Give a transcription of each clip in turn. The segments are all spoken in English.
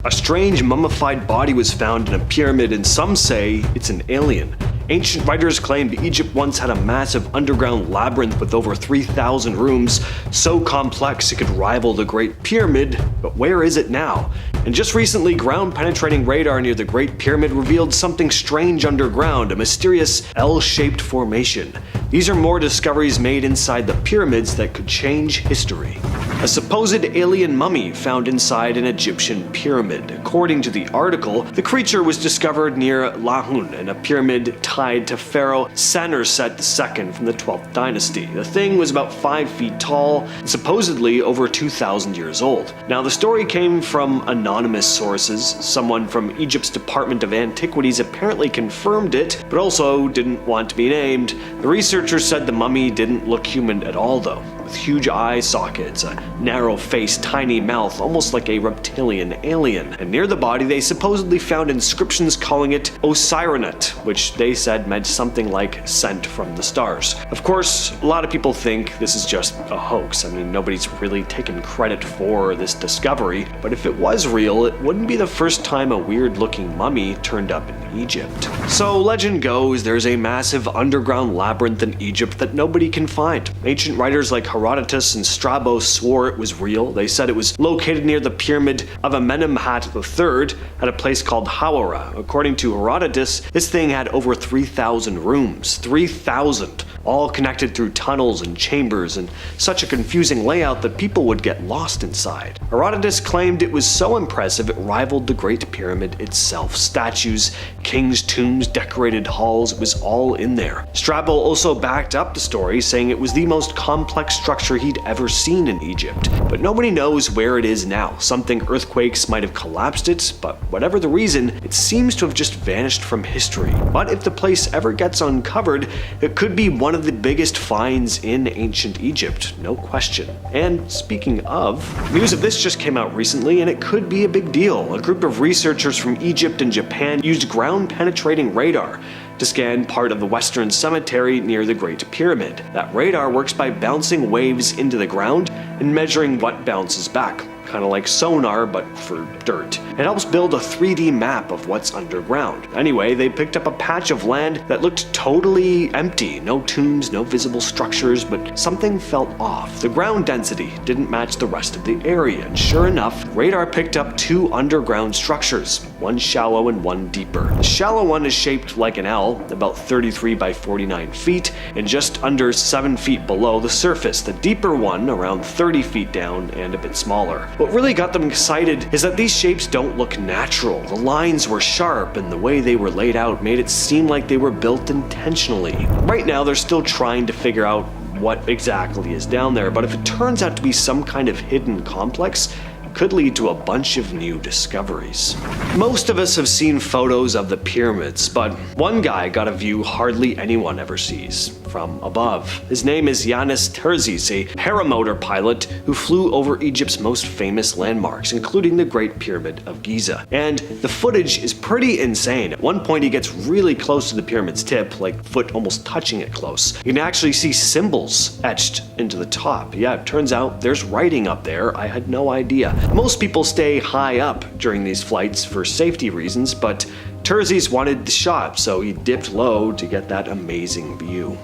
A strange mummified body was found in a pyramid, and some say it's an alien. Ancient writers claimed Egypt once had a massive underground labyrinth with over 3,000 rooms, so complex it could rival the Great Pyramid, but where is it now? And just recently, ground-penetrating radar near the Great Pyramid revealed something strange underground, a mysterious L-shaped formation. These are more discoveries made inside the pyramids that could change history. A supposed alien mummy found inside an Egyptian pyramid. According to the article, the creature was discovered near Lahun in a pyramid tied to Pharaoh Sanerset II from the 12th dynasty. The thing was about 5 feet tall and supposedly over 2,000 years old. Now, the story came from anonymous sources. Someone from Egypt's Department of Antiquities apparently confirmed it, but also didn't want to be named. The researchers said the mummy didn't look human at all, though, with huge eye sockets, a narrow face, tiny mouth, almost like a reptilian alien. And near the body, they supposedly found inscriptions calling it Osirinet, which they said meant something like sent from the stars. Of course, a lot of people think this is just a hoax. I mean, nobody's really taken credit for this discovery, but if it was real, it wouldn't be the first time a weird-looking mummy turned up in Egypt. So legend goes, there's a massive underground labyrinth in Egypt that nobody can find. Ancient writers like Herodotus and Strabo swore it was real. They said it was located near the pyramid of Amenemhat III at a place called Hawara. According to Herodotus, this thing had over 3,000 rooms. 3,000! All connected through tunnels and chambers, and such a confusing layout that people would get lost inside. Herodotus claimed it was so impressive it rivaled the Great Pyramid itself. Statues, kings' tombs, decorated halls, it was all in there. Strabo also backed up the story, saying it was the most complex structure he'd ever seen in Egypt. But nobody knows where it is now. Something earthquakes might have collapsed it, but whatever the reason, it seems to have just vanished from history. But if the place ever gets uncovered, it could be one of the biggest finds in ancient Egypt, no question. And speaking of, news of this just came out recently, and it could be a big deal. A group of researchers from Egypt and Japan used ground-penetrating radar to scan part of the Western Cemetery near the Great Pyramid. That radar works by bouncing waves into the ground and measuring what bounces back. Kind of like sonar, but for dirt. It helps build a 3D map of what's underground. Anyway, they picked up a patch of land that looked totally empty. No tombs, no visible structures, but something felt off. The ground density didn't match the rest of the area, and sure enough, radar picked up 2 underground structures, one shallow and one deeper. The shallow one is shaped like an L, about 33 by 49 feet, and just under 7 feet below the surface. The deeper one, around 30 feet down and a bit smaller. What really got them excited is that these shapes don't look natural. The lines were sharp, and the way they were laid out made it seem like they were built intentionally. Right now, they're still trying to figure out what exactly is down there, but if it turns out to be some kind of hidden complex, could lead to a bunch of new discoveries. Most of us have seen photos of the pyramids, but one guy got a view hardly anyone ever sees, from above. His name is Yanis Terzis, a paramotor pilot who flew over Egypt's most famous landmarks, including the Great Pyramid of Giza. And the footage is pretty insane. At one point he gets really close to the pyramid's tip, like foot almost touching it close. You can actually see symbols etched into the top. Yeah, it turns out there's writing up there. I had no idea. Most people stay high up during these flights for safety reasons, but Terzis wanted the shot, so he dipped low to get that amazing view.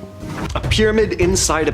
A pyramid inside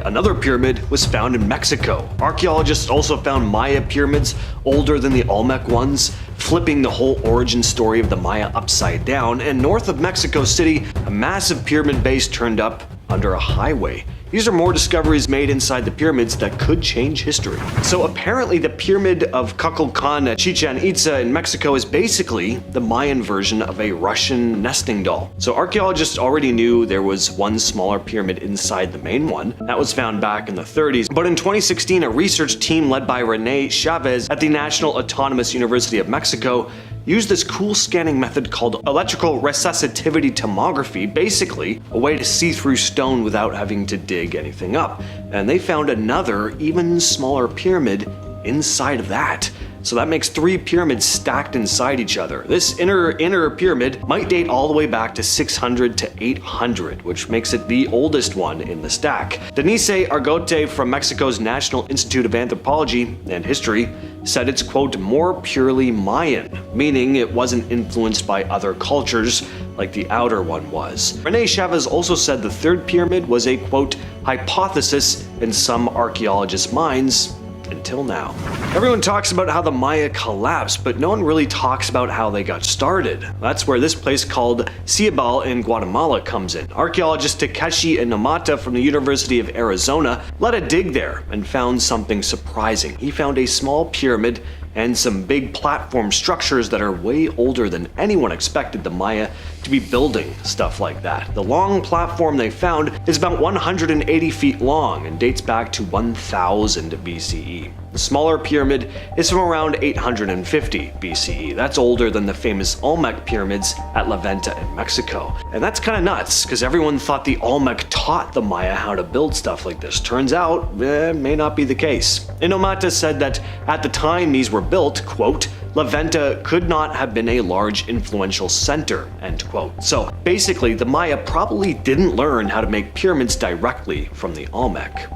another pyramid was found in Mexico. Archaeologists also found Maya pyramids older than the Olmec ones, flipping the whole origin story of the Maya upside down. And north of Mexico City, a massive pyramid base turned up under a highway. These are more discoveries made inside the pyramids that could change history. So apparently the pyramid of Kukulkan at Chichen Itza in Mexico is basically the Mayan version of a Russian nesting doll. So archaeologists already knew there was one smaller pyramid inside the main one. That was found back in the 30s. But in 2016, a research team led by Rene Chavez at the National Autonomous University of Mexico used this cool scanning method called electrical resistivity tomography, basically a way to see through stone without having to dig anything up. And they found another, even smaller pyramid inside of that. So that makes 3 pyramids stacked inside each other. This inner pyramid might date all the way back to 600 to 800, which makes it the oldest one in the stack. Denise Argote from Mexico's National Institute of Anthropology and History said it's, quote, more purely Mayan, meaning it wasn't influenced by other cultures like the outer one was. Rene Chavez also said the 3rd pyramid was a, quote, hypothesis in some archaeologists' minds until now. Everyone talks about how the Maya collapsed, but no one really talks about how they got started. That's where this place called Ciabal in Guatemala comes in. Archaeologist Takeshi Inamata from the University of Arizona led a dig there and found something surprising. He found a small pyramid and some big platform structures that are way older than anyone expected the Maya to be building stuff like that. The long platform they found is about 180 feet long and dates back to 1000 BCE. The smaller pyramid is from around 850 BCE. That's older than the famous Olmec pyramids at La Venta in Mexico. And that's kind of nuts, because everyone thought the Olmec taught the Maya how to build stuff like this. Turns out, it may not be the case. Inomata said that at the time these were built, quote, La Venta could not have been a large influential center, end quote. So basically, the Maya probably didn't learn how to make pyramids directly from the Olmec.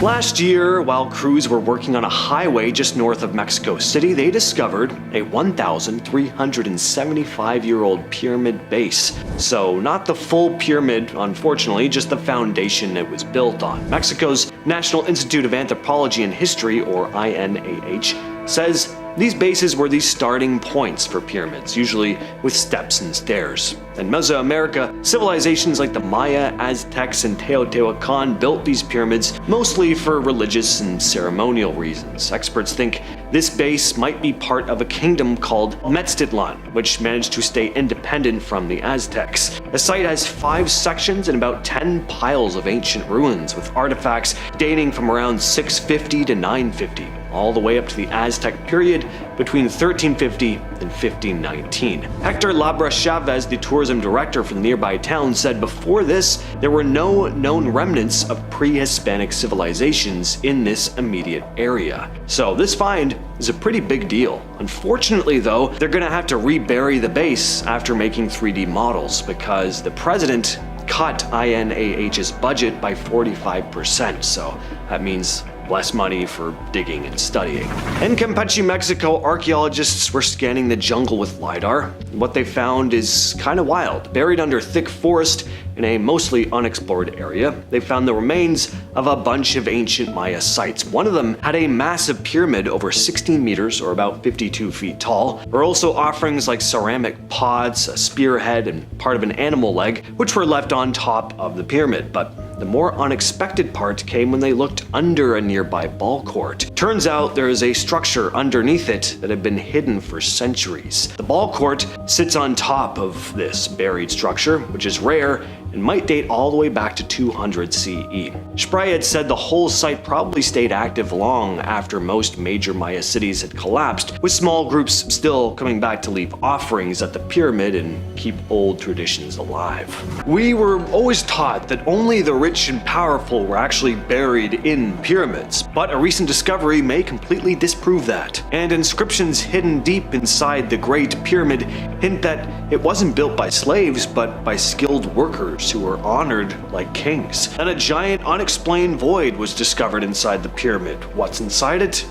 Last year, while crews were working on a highway just north of Mexico City, they discovered a 1,375-year-old pyramid base. So not the full pyramid, unfortunately, just the foundation it was built on. Mexico's National Institute of Anthropology and History, or INAH, says these bases were the starting points for pyramids, usually with steps and stairs. In Mesoamerica, civilizations like the Maya, Aztecs, and Teotihuacan built these pyramids mostly for religious and ceremonial reasons. Experts think this base might be part of a kingdom called Metztitlan, which managed to stay independent from the Aztecs. The site has 5 sections and about 10 piles of ancient ruins, with artifacts dating from around 650 to 950. All the way up to the Aztec period between 1350 and 1519. Hector Labra Chavez, the tourism director for the nearby town, said before this, there were no known remnants of pre-Hispanic civilizations in this immediate area. So this find is a pretty big deal. Unfortunately though, they're gonna have to rebury the base after making 3D models because the president cut INAH's budget by 45%, so that means less money for digging and studying. In Campeche, Mexico, archaeologists were scanning the jungle with LiDAR. What they found is kind of wild. Buried under thick forest in a mostly unexplored area, they found the remains of a bunch of ancient Maya sites. One of them had a massive pyramid over 16 meters, or about 52 feet tall. There were also offerings like ceramic pots, a spearhead, and part of an animal leg, which were left on top of the pyramid. But the more unexpected part came when they looked under a nearby ball court. Turns out there is a structure underneath it that had been hidden for centuries. The ball court sits on top of this buried structure, which is rare and might date all the way back to 200 CE. Sprey had said the whole site probably stayed active long after most major Maya cities had collapsed, with small groups still coming back to leave offerings at the pyramid and keep old traditions alive. We were always taught that only the rich and powerful were actually buried in pyramids, but a recent discovery may completely disprove that. And inscriptions hidden deep inside the Great Pyramid hint that it wasn't built by slaves, but by skilled workers who were honored like kings. And a giant unexplained void was discovered inside the pyramid. What's inside it?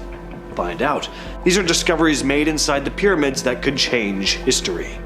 Find out. These are discoveries made inside the pyramids that could change history.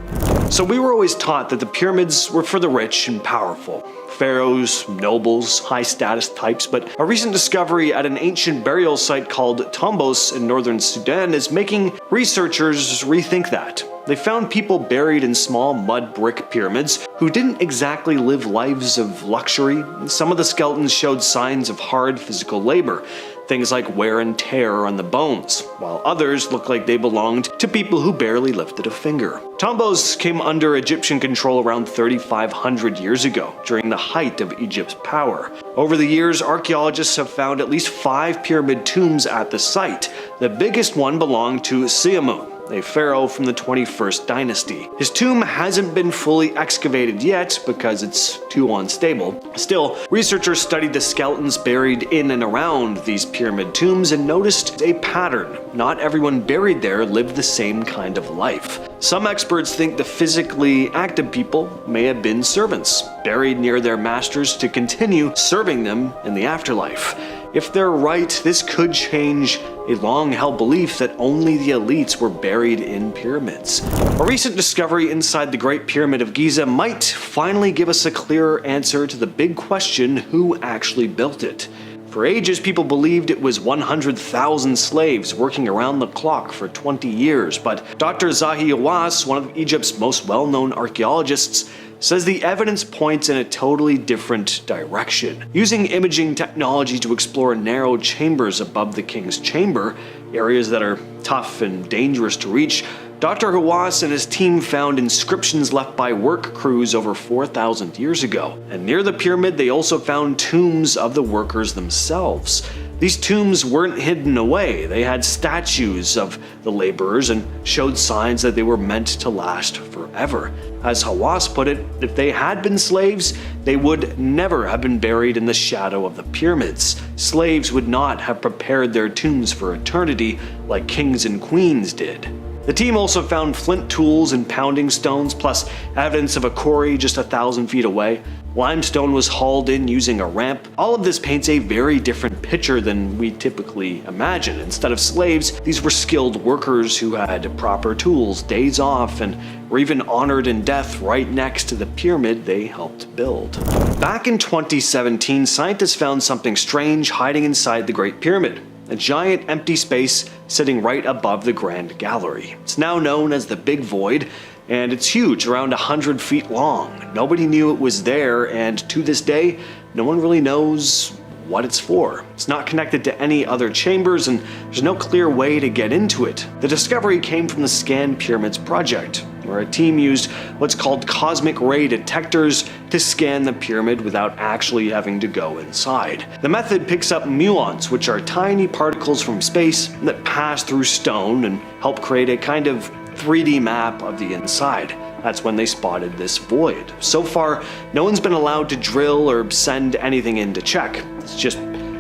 So we were always taught that the pyramids were for the rich and powerful. Pharaohs, nobles, high status types, but a recent discovery at an ancient burial site called Tombos in northern Sudan is making researchers rethink that. They found people buried in small mud brick pyramids who didn't exactly live lives of luxury. Some of the skeletons showed signs of hard physical labor, things like wear and tear on the bones, while others looked like they belonged to people who barely lifted a finger. Tombos came under Egyptian control around 3,500 years ago, during the height of Egypt's power. Over the years, archaeologists have found at least 5 pyramid tombs at the site. The biggest one belonged to Siamun, a pharaoh from the 21st dynasty. His tomb hasn't been fully excavated yet because it's too unstable. Still, researchers studied the skeletons buried in and around these pyramid tombs and noticed a pattern. Not everyone buried there lived the same kind of life. Some experts think the physically active people may have been servants, buried near their masters to continue serving them in the afterlife. If they're right, this could change a long-held belief that only the elites were buried in pyramids. A recent discovery inside the Great Pyramid of Giza might finally give us a clearer answer to the big question: who actually built it? For ages, people believed it was 100,000 slaves working around the clock for 20 years, but Dr. Zahi Hawass, one of Egypt's most well-known archaeologists, says the evidence points in a totally different direction. Using imaging technology to explore narrow chambers above the king's chamber, areas that are tough and dangerous to reach, Dr. Hawass and his team found inscriptions left by work crews over 4,000 years ago. And near the pyramid, they also found tombs of the workers themselves. These tombs weren't hidden away. They had statues of the laborers and showed signs that they were meant to last forever. As Hawass put it, if they had been slaves, they would never have been buried in the shadow of the pyramids. Slaves would not have prepared their tombs for eternity like kings and queens did. The team also found flint tools and pounding stones, plus evidence of a quarry just 1,000 feet away. Limestone was hauled in using a ramp. All of this paints a very different picture than we typically imagine. Instead of slaves, these were skilled workers who had proper tools, days off, and were even honored in death right next to the pyramid they helped build. Back in 2017, scientists found something strange hiding inside the Great Pyramid. A giant empty space sitting right above the Grand Gallery. It's now known as the Big Void, and it's huge, around 100 feet long. Nobody knew it was there, and to this day, no one really knows what it's for. It's not connected to any other chambers, and there's no clear way to get into it. The discovery came from the Scan Pyramids project, where a team used what's called cosmic ray detectors to scan the pyramid without actually having to go inside. The method picks up muons, which are tiny particles from space that pass through stone and help create a kind of 3D map of the inside. That's when they spotted this void. So far, no one's been allowed to drill or send anything in to check. It's just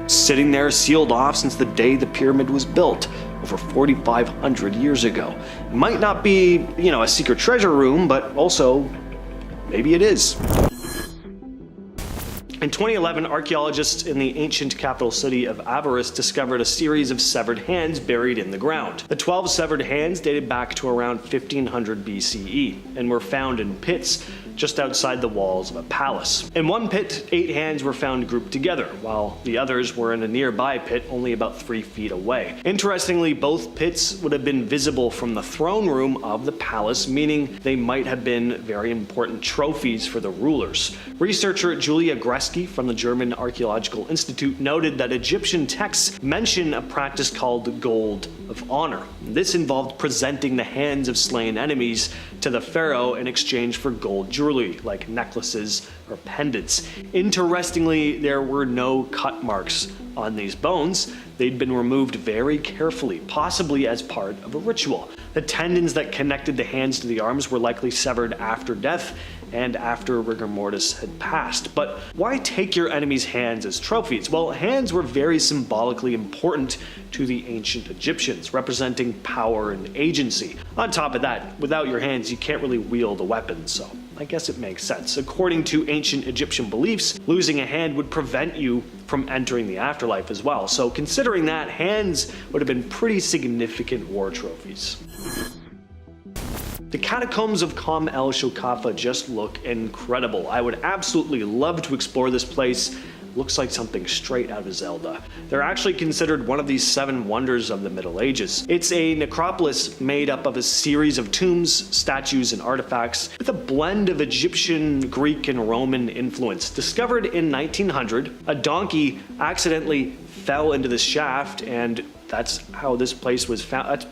sitting there sealed off since the day the pyramid was built, over 4,500 years ago. It might not be, a secret treasure room, but also, maybe it is. In 2011, archaeologists in the ancient capital city of Avaris discovered a series of severed hands buried in the ground. The 12 severed hands dated back to around 1500 BCE and were found in pits just outside the walls of a palace. In one pit, 8 hands were found grouped together, while the others were in a nearby pit only about 3 feet away. Interestingly, both pits would have been visible from the throne room of the palace, meaning they might have been very important trophies for the rulers. Researcher Julia Greski from the German Archaeological Institute noted that Egyptian texts mention a practice called gold of honor. This involved presenting the hands of slain enemies to the pharaoh in exchange for gold jewelry, like necklaces or pendants. Interestingly, there were no cut marks on these bones. They'd been removed very carefully, possibly as part of a ritual. The tendons that connected the hands to the arms were likely severed after death and after rigor mortis had passed. But why take your enemy's hands as trophies? Well, hands were very symbolically important to the ancient Egyptians, representing power and agency. On top of that, without your hands, you can't really wield a weapon, so I guess it makes sense. According to ancient Egyptian beliefs, losing a hand would prevent you from entering the afterlife as well. So considering that, hands would have been pretty significant war trophies. The catacombs of Qom el-Shokafa just look incredible. I would absolutely love to explore this place. Looks like something straight out of Zelda. They're actually considered one of these 7 wonders of the Middle Ages. It's a necropolis made up of a series of tombs, statues, and artifacts with a blend of Egyptian, Greek, and Roman influence. Discovered in 1900, a donkey accidentally fell into this shaft, and that's how this place was found. That's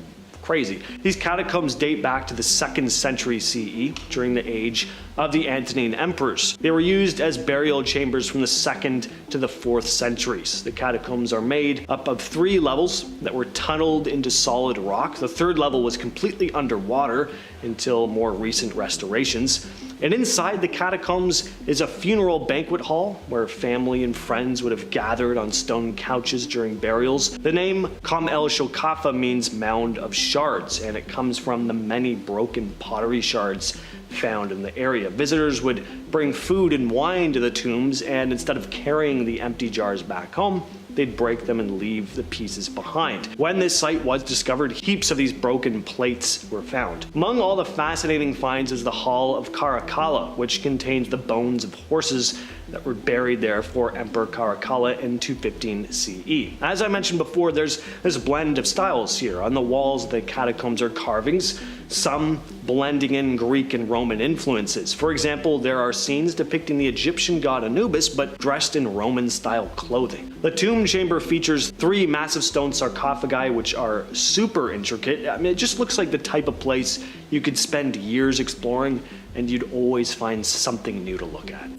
crazy. These catacombs date back to the 2nd century CE, during the age of the Antonine emperors. They were used as burial chambers from the 2nd to the 4th centuries. The catacombs are made up of 3 levels that were tunneled into solid rock. The 3rd level was completely underwater until more recent restorations. And inside the catacombs is a funeral banquet hall where family and friends would have gathered on stone couches during burials. The name Kom El Shokafa means mound of shards, and it comes from the many broken pottery shards found in the area. Visitors would bring food and wine to the tombs, and instead of carrying the empty jars back home, they'd break them and leave the pieces behind. When this site was discovered, heaps of these broken plates were found. Among all the fascinating finds is the Hall of Caracalla, which contains the bones of horses that were buried there for Emperor Caracalla in 215 CE. As I mentioned before, there's this blend of styles here. On the walls of the catacombs are carvings, some blending in Greek and Roman influences. For example, there are scenes depicting the Egyptian god Anubis, but dressed in Roman-style clothing. The tomb chamber features 3 massive stone sarcophagi, which are super intricate. I mean, it just looks like the type of place you could spend years exploring, and you'd always find something new to look at.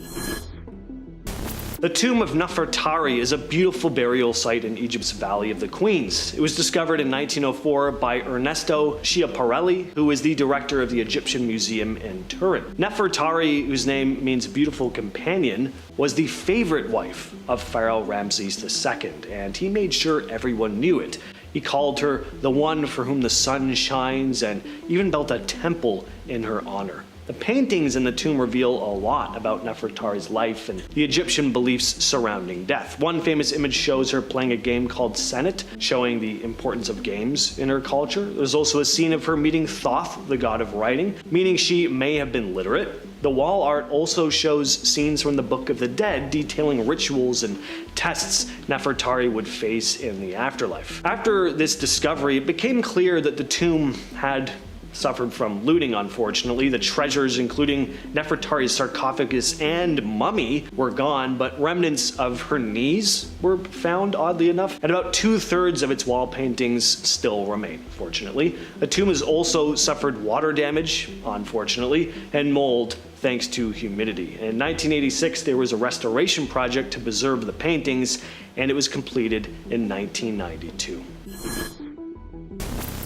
The tomb of Nefertari is a beautiful burial site in Egypt's Valley of the Queens. It was discovered in 1904 by Ernesto Schiaparelli, who is the director of the Egyptian Museum in Turin. Nefertari, whose name means beautiful companion, was the favorite wife of Pharaoh Ramses II, and he made sure everyone knew it. He called her the one for whom the sun shines, and even built a temple in her honor. The paintings in the tomb reveal a lot about Nefertari's life and the Egyptian beliefs surrounding death. One famous image shows her playing a game called Senet, showing the importance of games in her culture. There's also a scene of her meeting Thoth, the god of writing, meaning she may have been literate. The wall art also shows scenes from the Book of the Dead, detailing rituals and tests Nefertari would face in the afterlife. After this discovery, it became clear that the tomb had suffered from looting, unfortunately. The treasures, including Nefertari's sarcophagus and mummy, were gone, but remnants of her knees were found, oddly enough, and about 2/3 of its wall paintings still remain, fortunately. The tomb has also suffered water damage, unfortunately, and mold thanks to humidity. In 1986, there was a restoration project to preserve the paintings, and it was completed in 1992.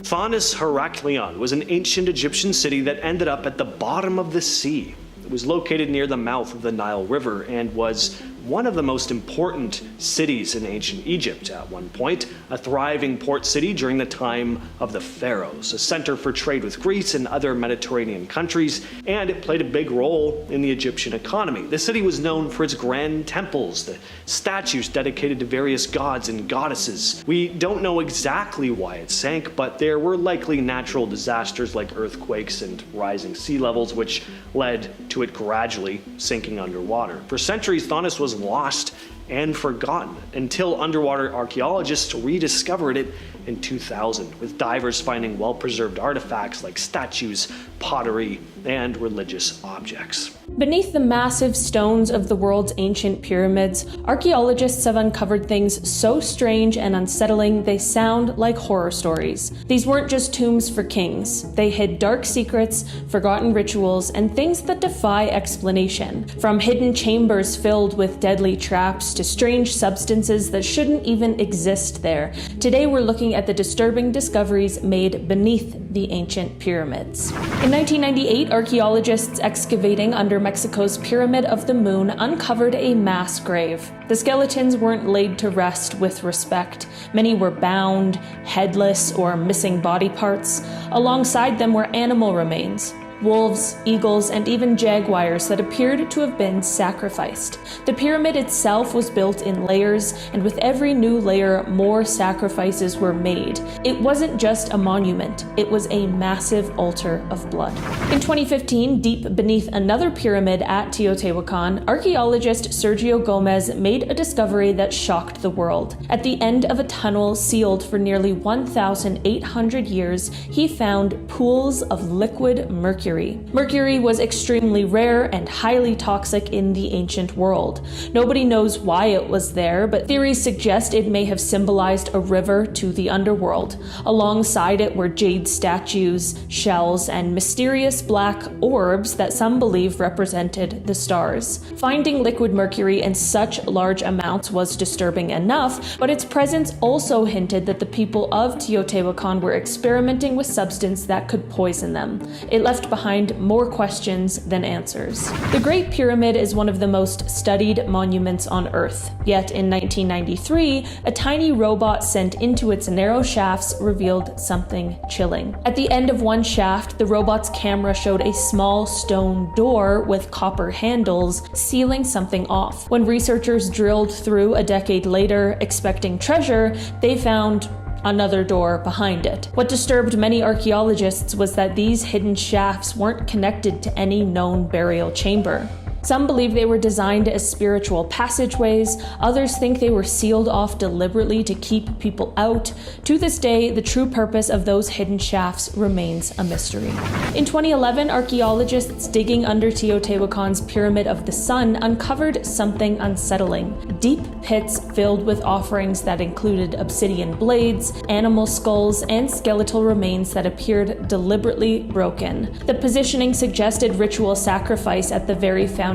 Thonis Heraklion was an ancient Egyptian city that ended up at the bottom of the sea. It was located near the mouth of the Nile River and was one of the most important cities in ancient Egypt at one point, a thriving port city during the time of the pharaohs, a center for trade with Greece and other Mediterranean countries, and it played a big role in the Egyptian economy. The city was known for its grand temples, the statues dedicated to various gods and goddesses. We don't know exactly why it sank, but there were likely natural disasters like earthquakes and rising sea levels, which led to it gradually sinking underwater. For centuries, Thonis was lost and forgotten until underwater archaeologists rediscovered it in 2000, with divers finding well-preserved artifacts like statues, pottery, and religious objects. Beneath the massive stones of the world's ancient pyramids, archaeologists have uncovered things so strange and unsettling they sound like horror stories. These weren't just tombs for kings. They hid dark secrets, forgotten rituals, and things that defy explanation. From hidden chambers filled with deadly traps to strange substances that shouldn't even exist there. Today we're looking at the disturbing discoveries made beneath the ancient pyramids. In 1998, archaeologists excavating under Mexico's Pyramid of the Moon uncovered a mass grave. The skeletons weren't laid to rest with respect. Many were bound, headless, or missing body parts. Alongside them were animal remains. Wolves, eagles, and even jaguars that appeared to have been sacrificed. The pyramid itself was built in layers, and with every new layer, more sacrifices were made. It wasn't just a monument, it was a massive altar of blood. In 2015, deep beneath another pyramid at Teotihuacan, archaeologist Sergio Gomez made a discovery that shocked the world. At the end of a tunnel sealed for nearly 1,800 years, he found pools of liquid mercury. mercury. Mercury was extremely rare and highly toxic in the ancient world. Nobody knows why it was there, but theories suggest it may have symbolized a river to the underworld. Alongside it were jade statues, shells, and mysterious black orbs that some believe represented the stars. Finding liquid mercury in such large amounts was disturbing enough, but its presence also hinted that the people of Teotihuacan were experimenting with substance that could poison them. It left behind more questions than answers. The Great Pyramid is one of the most studied monuments on Earth. Yet in 1993, a tiny robot sent into its narrow shafts revealed something chilling. At the end of one shaft, the robot's camera showed a small stone door with copper handles sealing something off. When researchers drilled through a decade later, expecting treasure, they found another door behind it. What disturbed many archaeologists was that these hidden shafts weren't connected to any known burial chamber. Some believe they were designed as spiritual passageways, others think they were sealed off deliberately to keep people out. To this day, the true purpose of those hidden shafts remains a mystery. In 2011, archaeologists digging under Teotihuacan's Pyramid of the Sun uncovered something unsettling. Deep pits filled with offerings that included obsidian blades, animal skulls, and skeletal remains that appeared deliberately broken. The positioning suggested ritual sacrifice at the very foundation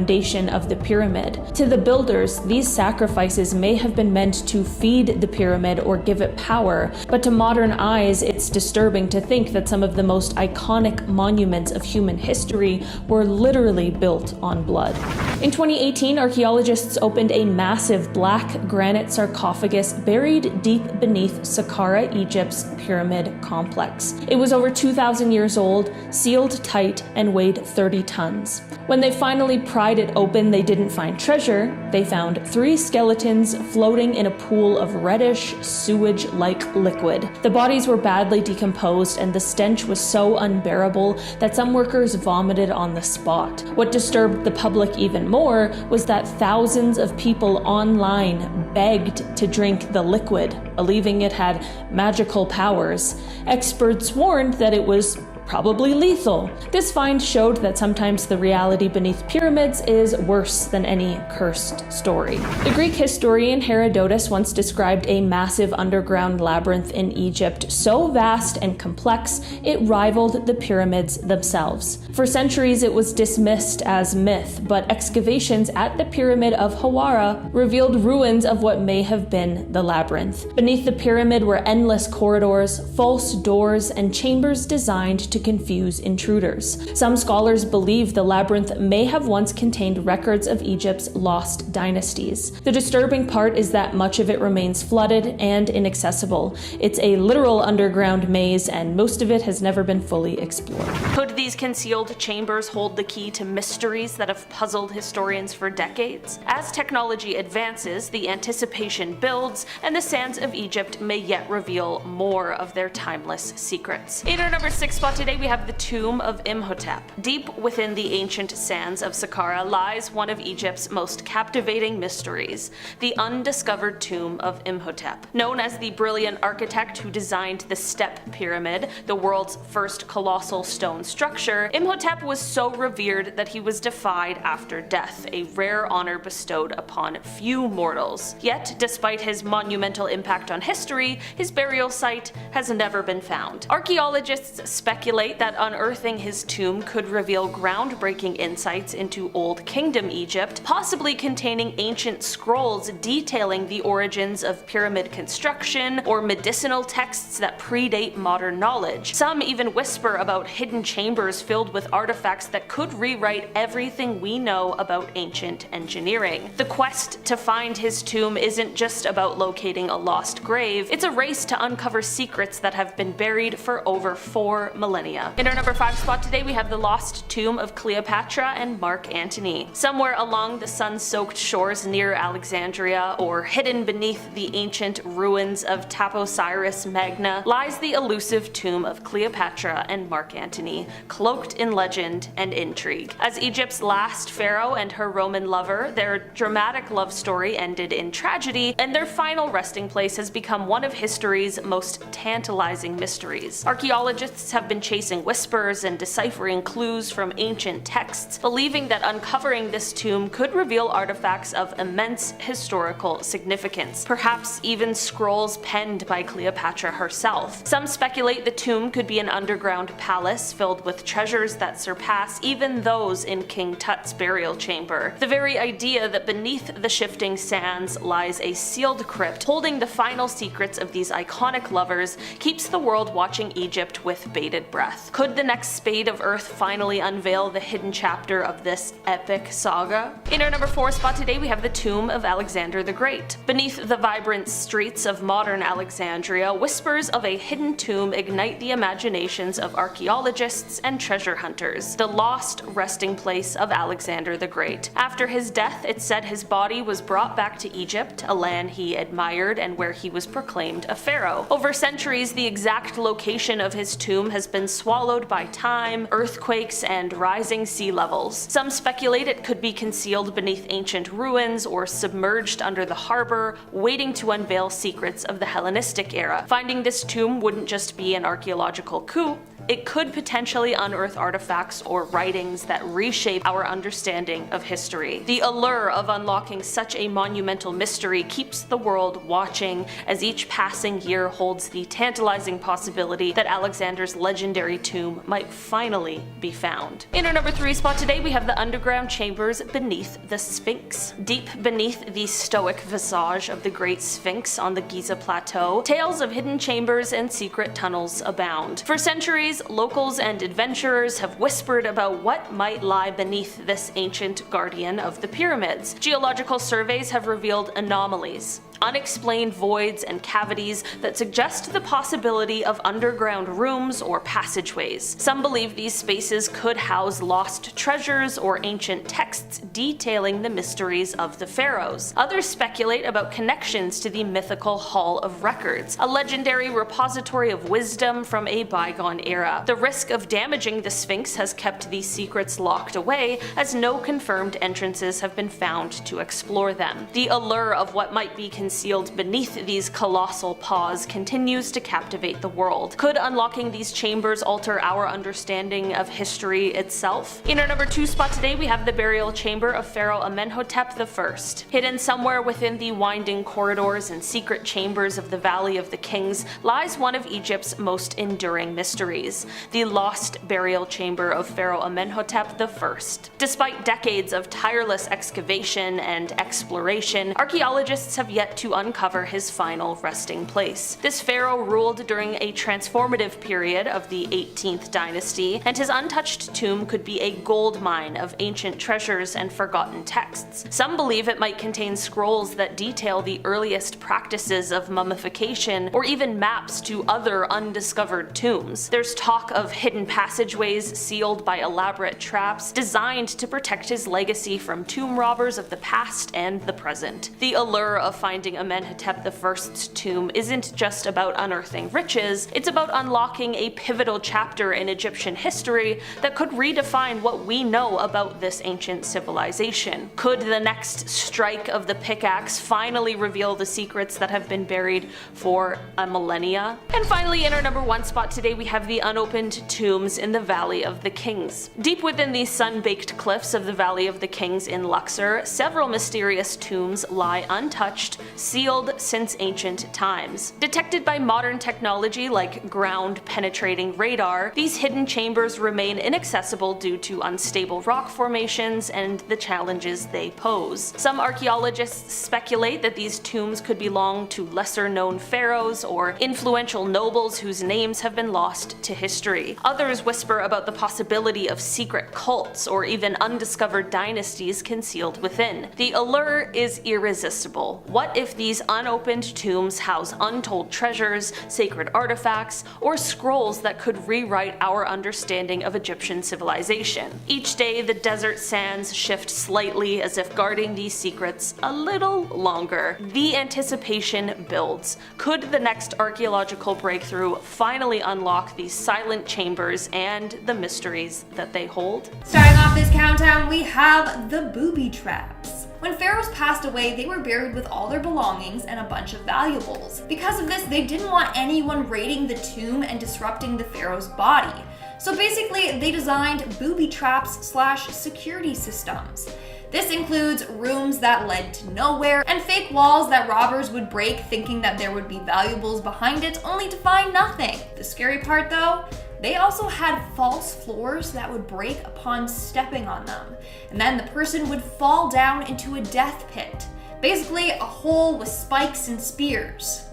of the pyramid. To the builders, these sacrifices may have been meant to feed the pyramid or give it power, but to modern eyes, it's disturbing to think that some of the most iconic monuments of human history were literally built on blood. In 2018, archaeologists opened a massive black granite sarcophagus buried deep beneath Saqqara, Egypt's pyramid complex. It was over 2,000 years old, sealed tight, and weighed 30 tons. When they finally pried it open, they didn't find treasure. They found 3 skeletons floating in a pool of reddish, sewage-like liquid. The bodies were badly decomposed, and the stench was so unbearable that some workers vomited on the spot. What disturbed the public even more was that thousands of people online begged to drink the liquid, believing it had magical powers. Experts warned that it was probably lethal. This find showed that sometimes the reality beneath pyramids is worse than any cursed story. The Greek historian Herodotus once described a massive underground labyrinth in Egypt so vast and complex it rivaled the pyramids themselves. For centuries it was dismissed as myth, but excavations at the pyramid of Hawara revealed ruins of what may have been the labyrinth. Beneath the pyramid were endless corridors, false doors, and chambers designed to confuse intruders. Some scholars believe the labyrinth may have once contained records of Egypt's lost dynasties. The disturbing part is that much of it remains flooded and inaccessible. It's a literal underground maze, and most of it has never been fully explored. Could these concealed chambers hold the key to mysteries that have puzzled historians for decades? As technology advances, the anticipation builds, and the sands of Egypt may yet reveal more of their timeless secrets. In our number 6 spot today, we have the tomb of Imhotep. Deep within the ancient sands of Saqqara lies one of Egypt's most captivating mysteries, the undiscovered tomb of Imhotep. Known as the brilliant architect who designed the Step Pyramid, the world's first colossal stone structure, Imhotep was so revered that he was deified after death, a rare honor bestowed upon few mortals. Yet, despite his monumental impact on history, his burial site has never been found. Archaeologists speculate that unearthing his tomb could reveal groundbreaking insights into Old Kingdom Egypt, possibly containing ancient scrolls detailing the origins of pyramid construction or medicinal texts that predate modern knowledge. Some even whisper about hidden chambers filled with artifacts that could rewrite everything we know about ancient engineering. The quest to find his tomb isn't just about locating a lost grave, it's a race to uncover secrets that have been buried for over 4 millennia. In our number 5 spot today, we have the lost tomb of Cleopatra and Mark Antony. Somewhere along the sun-soaked shores near Alexandria, or hidden beneath the ancient ruins of Taposiris Magna, lies the elusive tomb of Cleopatra and Mark Antony, cloaked in legend and intrigue. As Egypt's last pharaoh and her Roman lover, their dramatic love story ended in tragedy, and their final resting place has become one of history's most tantalizing mysteries. Archaeologists have been chasing chasing whispers and deciphering clues from ancient texts, believing that uncovering this tomb could reveal artifacts of immense historical significance, perhaps even scrolls penned by Cleopatra herself. Some speculate the tomb could be an underground palace filled with treasures that surpass even those in King Tut's burial chamber. The very idea that beneath the shifting sands lies a sealed crypt holding the final secrets of these iconic lovers keeps the world watching Egypt with bated breath. Could the next spade of Earth finally unveil the hidden chapter of this epic saga? In our number 4 spot today, we have the tomb of Alexander the Great. Beneath the vibrant streets of modern Alexandria, whispers of a hidden tomb ignite the imaginations of archaeologists and treasure hunters. The lost resting place of Alexander the Great. After his death, it's said his body was brought back to Egypt, a land he admired and where he was proclaimed a pharaoh. Over centuries, the exact location of his tomb has been swallowed by time, earthquakes, and rising sea levels. Some speculate it could be concealed beneath ancient ruins or submerged under the harbor, waiting to unveil secrets of the Hellenistic era. Finding this tomb wouldn't just be an archaeological coup, it could potentially unearth artifacts or writings that reshape our understanding of history. The allure of unlocking such a monumental mystery keeps the world watching as each passing year holds the tantalizing possibility that Alexander's legendary tomb might finally be found. In our number 3 spot today, we have the underground chambers beneath the Sphinx. Deep beneath the stoic visage of the Great Sphinx on the Giza Plateau, tales of hidden chambers and secret tunnels abound. For centuries, locals and adventurers have whispered about what might lie beneath this ancient guardian of the pyramids. Geological surveys have revealed anomalies, unexplained voids and cavities that suggest the possibility of underground rooms or passageways. Some believe these spaces could house lost treasures or ancient texts detailing the mysteries of the pharaohs. Others speculate about connections to the mythical Hall of Records, a legendary repository of wisdom from a bygone era. The risk of damaging the Sphinx has kept these secrets locked away, as no confirmed entrances have been found to explore them. The allure of what might be concealed beneath these colossal paws continues to captivate the world. Could unlocking these chambers alter our understanding of history itself? In our number 2 spot today, we have the burial chamber of Pharaoh Amenhotep I. Hidden somewhere within the winding corridors and secret chambers of the Valley of the Kings lies one of Egypt's most enduring mysteries, the lost burial chamber of Pharaoh Amenhotep I. Despite decades of tireless excavation and exploration, archaeologists have yet to uncover his final resting place. This pharaoh ruled during a transformative period of the 18th dynasty, and his untouched tomb could be a gold mine of ancient treasures and forgotten texts. Some believe it might contain scrolls that detail the earliest practices of mummification, or even maps to other undiscovered tombs. There's talk of hidden passageways sealed by elaborate traps designed to protect his legacy from tomb robbers of the past and the present. The allure of finding Amenhotep I's tomb isn't just about unearthing riches, it's about unlocking a pivotal chapter in Egyptian history that could redefine what we know about this ancient civilization. Could the next strike of the pickaxe finally reveal the secrets that have been buried for a millennia? And finally, in our number 1 spot today, we have the unopened tombs in the Valley of the Kings. Deep within the sun-baked cliffs of the Valley of the Kings in Luxor, several mysterious tombs lie untouched, sealed since ancient times. Detected by modern technology like ground-penetrating radar, these hidden chambers remain inaccessible due to unstable rock formations and the challenges they pose. Some archaeologists speculate that these tombs could belong to lesser-known pharaohs or influential nobles whose names have been lost to history. Others whisper about the possibility of secret cults or even undiscovered dynasties concealed within. The allure is irresistible. What if these unopened tombs house untold treasures, sacred artifacts, or scrolls that could rewrite our understanding of Egyptian civilization? Each day, the desert sands shift slightly as if guarding these secrets a little longer. The anticipation builds. Could the next archaeological breakthrough finally unlock these silent chambers and the mysteries that they hold? Starting off this countdown, we have the booby traps. When pharaohs passed away, they were buried with all their belongings and a bunch of valuables. Because of this, they didn't want anyone raiding the tomb and disrupting the pharaoh's body. So basically, they designed booby traps / security systems. This includes rooms that led to nowhere and fake walls that robbers would break thinking that there would be valuables behind it only to find nothing. The scary part though, they also had false floors that would break upon stepping on them, and then the person would fall down into a death pit. Basically, a hole with spikes and spears.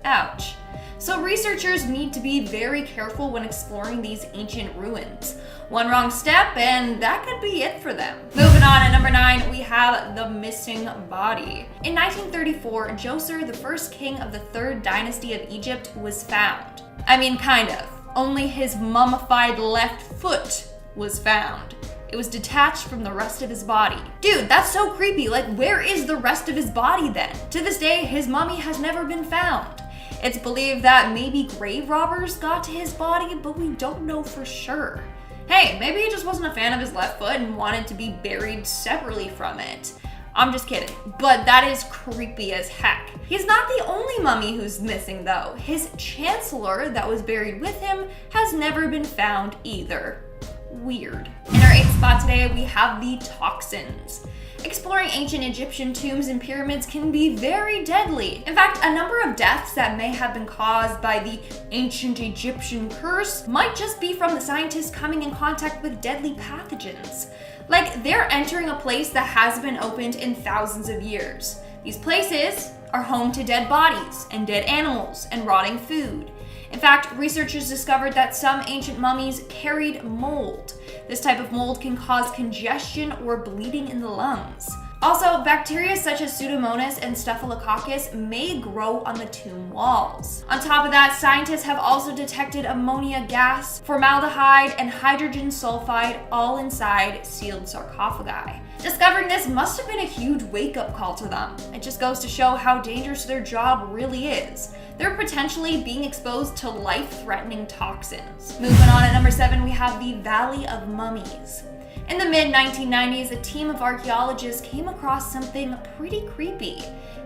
Ouch. So researchers need to be very careful when exploring these ancient ruins. One wrong step and that could be it for them. Moving on, at number 9, we have the missing body. In 1934, Djoser, the first king of the 3rd dynasty of Egypt, was found. I mean, kind of. Only his mummified left foot was found. It was detached from the rest of his body. Dude, that's so creepy. Like, where is the rest of his body then? To this day, his mummy has never been found. It's believed that maybe grave robbers got to his body, but we don't know for sure. Hey, maybe he just wasn't a fan of his left foot and wanted to be buried separately from it. I'm just kidding, but that is creepy as heck. He's not the only mummy who's missing though. His chancellor that was buried with him has never been found either. Weird. In our 8th spot today, we have the toxins. Exploring ancient Egyptian tombs and pyramids can be very deadly. In fact, a number of deaths that may have been caused by the ancient Egyptian curse might just be from the scientists coming in contact with deadly pathogens. Like, they're entering a place that hasn't been opened in thousands of years. These places are home to dead bodies and dead animals and rotting food. In fact, researchers discovered that some ancient mummies carried mold. This type of mold can cause congestion or bleeding in the lungs. Also, bacteria such as Pseudomonas and Staphylococcus may grow on the tomb walls. On top of that, scientists have also detected ammonia gas, formaldehyde, and hydrogen sulfide all inside sealed sarcophagi. Discovering this must have been a huge wake-up call to them. It just goes to show how dangerous their job really is. They're potentially being exposed to life-threatening toxins. Moving on, at number 7, we have the Valley of Mummies. In the mid-1990s, a team of archaeologists came across something pretty creepy.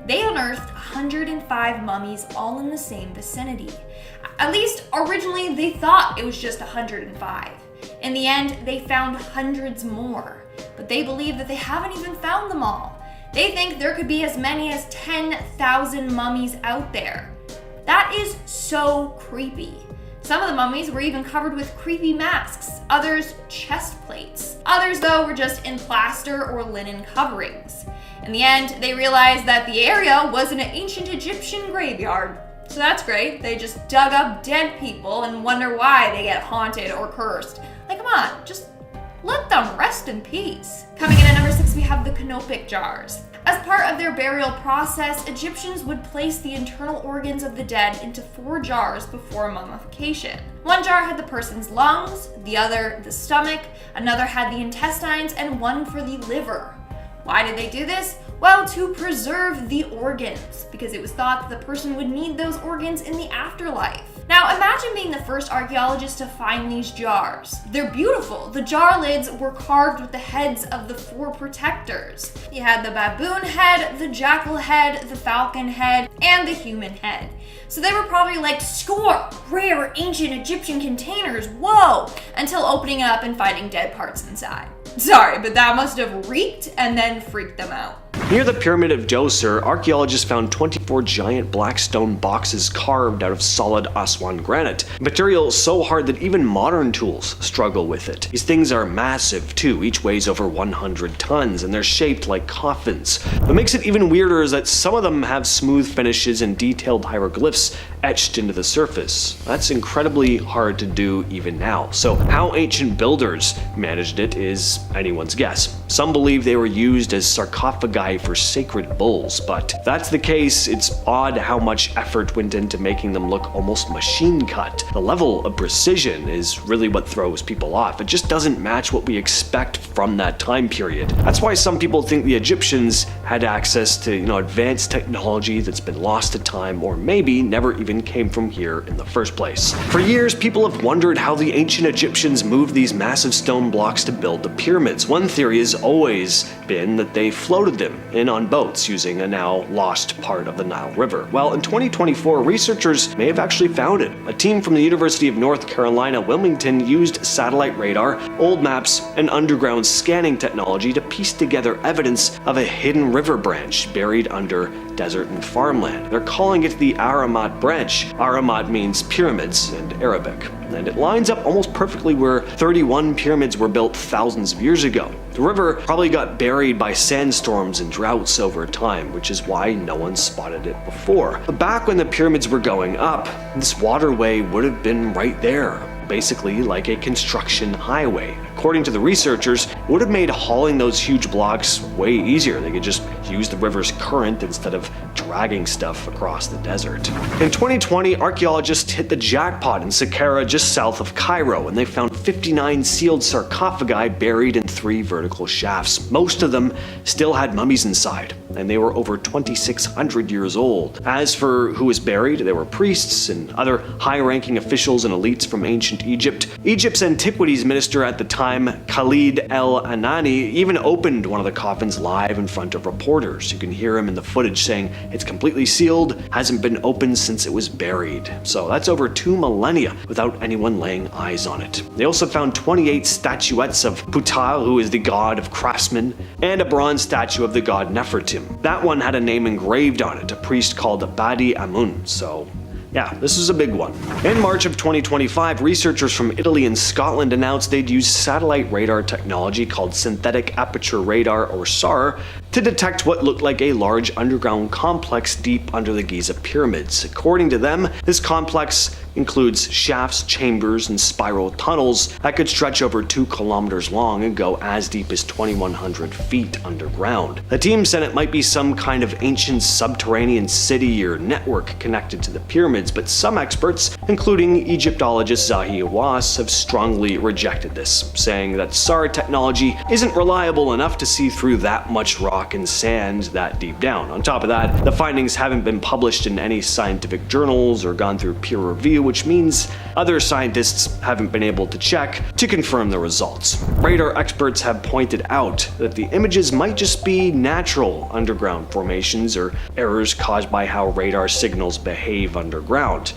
They unearthed 105 mummies all in the same vicinity. At least, originally, they thought it was just 105. In the end, they found hundreds more, but they believe that they haven't even found them all. They think there could be as many as 10,000 mummies out there. That is so creepy. Some of the mummies were even covered with creepy masks, others chest plates. Others, though, were just in plaster or linen coverings. In the end, they realized that the area was an ancient Egyptian graveyard. So that's great. They just dug up dead people and wonder why they get haunted or cursed. Like, come on, just let them rest in peace. Coming in at number 6, we have the canopic jars. As part of their burial process, Egyptians would place the internal organs of the dead into 4 jars before mummification. One jar had the person's lungs, the other the stomach, another had the intestines, and one for the liver. Why did they do this? Well, to preserve the organs, because it was thought that the person would need those organs in the afterlife. Now, imagine being the first archaeologist to find these jars. They're beautiful. The jar lids were carved with the heads of the 4 protectors. You had the baboon head, the jackal head, the falcon head, and the human head. So they were probably like, score, rare ancient Egyptian containers, whoa, until opening up and finding dead parts inside. Sorry, but that must have reeked and then freaked them out. Near the pyramid of Djoser, archaeologists found 24 giant black stone boxes carved out of solid Aswan granite, material so hard that even modern tools struggle with it. These things are massive too, each weighs over 100 tons, and they're shaped like coffins. What makes it even weirder is that some of them have smooth finishes and detailed hieroglyphs etched into the surface. That's incredibly hard to do even now, so how ancient builders managed it is anyone's guess. Some believe they were used as sarcophagi for sacred bulls, but if that's the case, it's odd how much effort went into making them look almost machine cut. The level of precision is really what throws people off. It just doesn't match what we expect from that time period. That's why some people think the Egyptians had access to, advanced technology that's been lost to time, or maybe never even came from here in the first place. For years, people have wondered how the ancient Egyptians moved these massive stone blocks to build the pyramids. One theory has always been that they floated them in on boats using a now lost part of the Nile River. Well, in 2024, researchers may have actually found it. A team from the University of North Carolina, Wilmington used satellite radar, old maps, and underground scanning technology to piece together evidence of a hidden river branch buried under desert and farmland. They're calling it the Aramat branch. Aramat means pyramids in Arabic, and it lines up almost perfectly where 31 pyramids were built thousands of years ago. The river probably got buried by sandstorms and droughts over time, which is why no one spotted it before. But back when the pyramids were going up, this waterway would have been right there, basically like a construction highway. According to the researchers, it would have made hauling those huge blocks way easier. They could just use the river's current instead of dragging stuff across the desert. In 2020, archaeologists hit the jackpot in Saqqara just south of Cairo, and they found 59 sealed sarcophagi buried in 3 vertical shafts. Most of them still had mummies inside, and they were over 2,600 years old. As for who was buried, there were priests and other high-ranking officials and elites from ancient Egypt. Egypt's antiquities minister at the time, Khalid El-Anani, even opened one of the coffins live in front of reporters. You can hear him in the footage saying it's completely sealed, hasn't been opened since it was buried. So that's over 2 millennia without anyone laying eyes on it. They also found 28 statuettes of Ptah, who is the god of craftsmen, and a bronze statue of the god Nefertim. That one had a name engraved on it, a priest called Badi Amun. So yeah, this is a big one. In March of 2025, researchers from Italy and Scotland announced they'd use satellite radar technology called synthetic aperture radar, or SAR, to detect what looked like a large underground complex deep under the Giza pyramids. According to them, this complex includes shafts, chambers, and spiral tunnels that could stretch over 2 kilometers long and go as deep as 2,100 feet underground. The team said it might be some kind of ancient subterranean city or network connected to the pyramids, but some experts, including Egyptologist Zahi Hawass, have strongly rejected this, saying that SAR technology isn't reliable enough to see through that much rock and sand that deep down. On top of that, the findings haven't been published in any scientific journals or gone through peer review, which means other scientists haven't been able to check to confirm the results. Radar experts have pointed out that the images might just be natural underground formations or errors caused by how radar signals behave underground.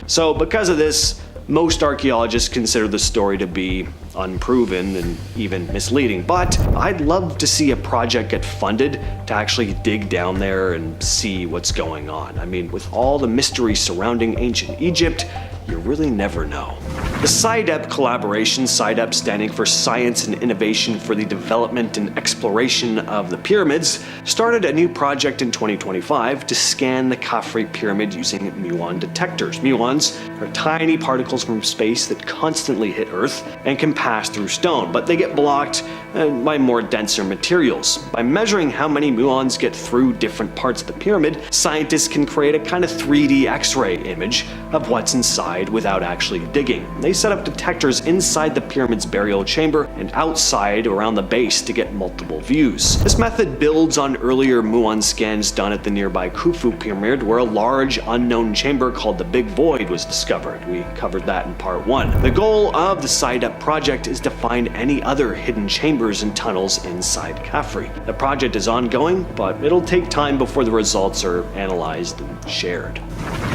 So because of this, most archaeologists consider the story to be unproven and even misleading, but I'd love to see a project get funded to actually dig down there and see what's going on. I mean, with all the mystery surrounding ancient Egypt, you really never know. The SciDep collaboration, SciDep standing for Science and Innovation for the Development and Exploration of the Pyramids, started a new project in 2025 to scan the Khafre pyramid using muon detectors. Muons are tiny particles from space that constantly hit Earth and can pass through stone, but they get blocked by more denser materials. By measuring how many muons get through different parts of the pyramid, scientists can create a kind of 3D X-ray image of what's inside without actually digging. They set up detectors inside the pyramid's burial chamber and outside around the base to get multiple views. This method builds on earlier muon scans done at the nearby Khufu pyramid, where a large unknown chamber called the Big Void was discovered. We covered that in part 1. The goal of the SciDep project is to find any other hidden chambers and tunnels inside Khafre. The project is ongoing, but it'll take time before the results are analyzed and shared.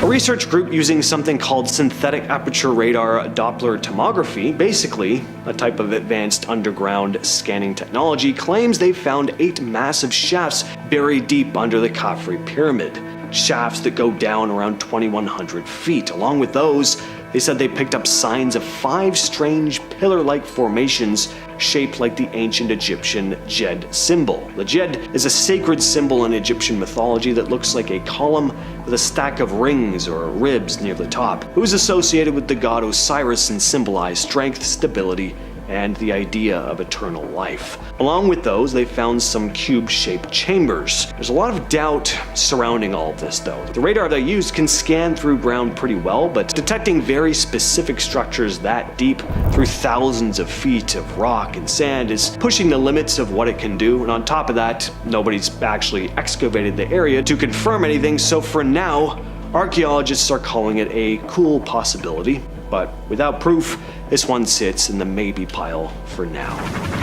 A research group using something called synthetic aperture radar Doppler tomography, basically a type of advanced underground scanning technology, claims they found 8 massive shafts buried deep under the Khafre pyramid. Shafts that go down around 2,100 feet. Along with those, they said they picked up signs of 5 strange pillar-like formations shaped like the ancient Egyptian Djed symbol. The Djed is a sacred symbol in Egyptian mythology that looks like a column with a stack of rings or ribs near the top. It was associated with the god Osiris and symbolized strength, stability, and the idea of eternal life. Along with those, they found some cube-shaped chambers. There's a lot of doubt surrounding all of this, though. The radar they used can scan through ground pretty well, but detecting very specific structures that deep through thousands of feet of rock and sand is pushing the limits of what it can do, and on top of that, nobody's actually excavated the area to confirm anything, so for now, archaeologists are calling it a cool possibility, but without proof, this one sits in the maybe pile for now.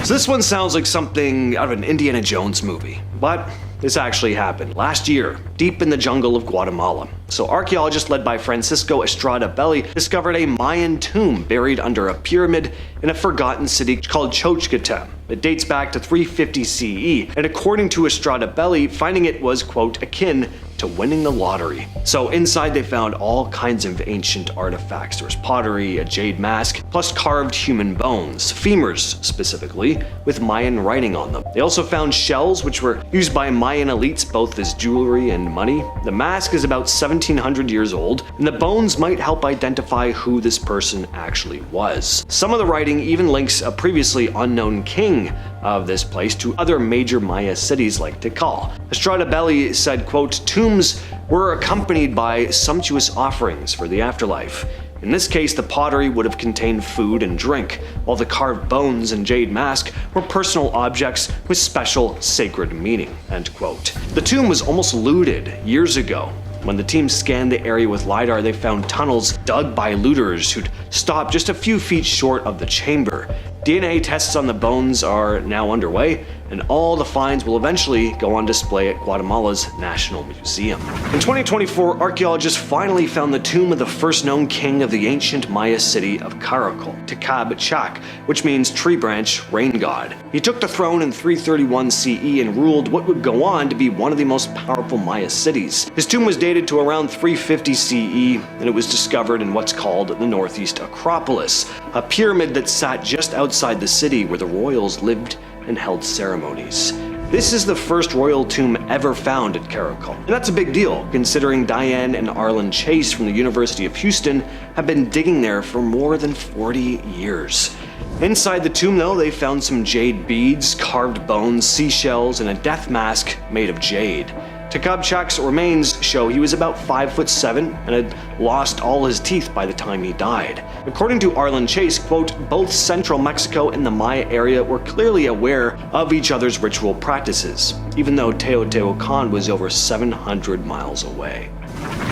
So this one sounds like something out of an Indiana Jones movie, but This actually happened last year, deep in the jungle of Guatemala. So archaeologists led by Francisco Estrada Belli discovered a Mayan tomb buried under a pyramid in a forgotten city called Chochquetem. It dates back to 350 CE, and according to Estrada Belli, finding it was, quote, akin to winning the lottery. So inside they found all kinds of ancient artifacts. There was pottery, a jade mask, plus carved human bones, femurs specifically, with Mayan writing on them. They also found shells which were used by Mayan elites both as jewelry and money. The mask is about 1700 years old, and the bones might help identify who this person actually was. Some of the writing even links a previously unknown king of this place to other major Maya cities like Tikal. Estrada Belli said, quote, tombs were accompanied by sumptuous offerings for the afterlife. In this case, the pottery would have contained food and drink, while the carved bones and jade mask were personal objects with special sacred meaning, end quote. The tomb was almost looted years ago. When the team scanned the area with LiDAR, they found tunnels dug by looters who'd stopped just a few feet short of the chamber. DNA tests on the bones are now underway, and all the finds will eventually go on display at Guatemala's National Museum. In 2024, archaeologists finally found the tomb of the first known king of the ancient Maya city of Caracol, Ticab Chac, which means tree branch rain god. He took the throne in 331 CE and ruled what would go on to be one of the most powerful Maya cities. His tomb was dated to around 350 CE, and it was discovered in what's called the Northeast Acropolis, a pyramid that sat just outside the city where the royals lived and held ceremonies. This is the first royal tomb ever found at Caracol. And that's a big deal, considering Diane and Arlen Chase from the University of Houston have been digging there for more than 40 years. Inside the tomb, though, they found some jade beads, carved bones, seashells, and a death mask made of jade. Ticab Chac's remains show he was about 5'7" and had lost all his teeth by the time he died. According to Arlen Chase, quote, both central Mexico and the Maya area were clearly aware of each other's ritual practices, even though Teotihuacan was over 700 miles away.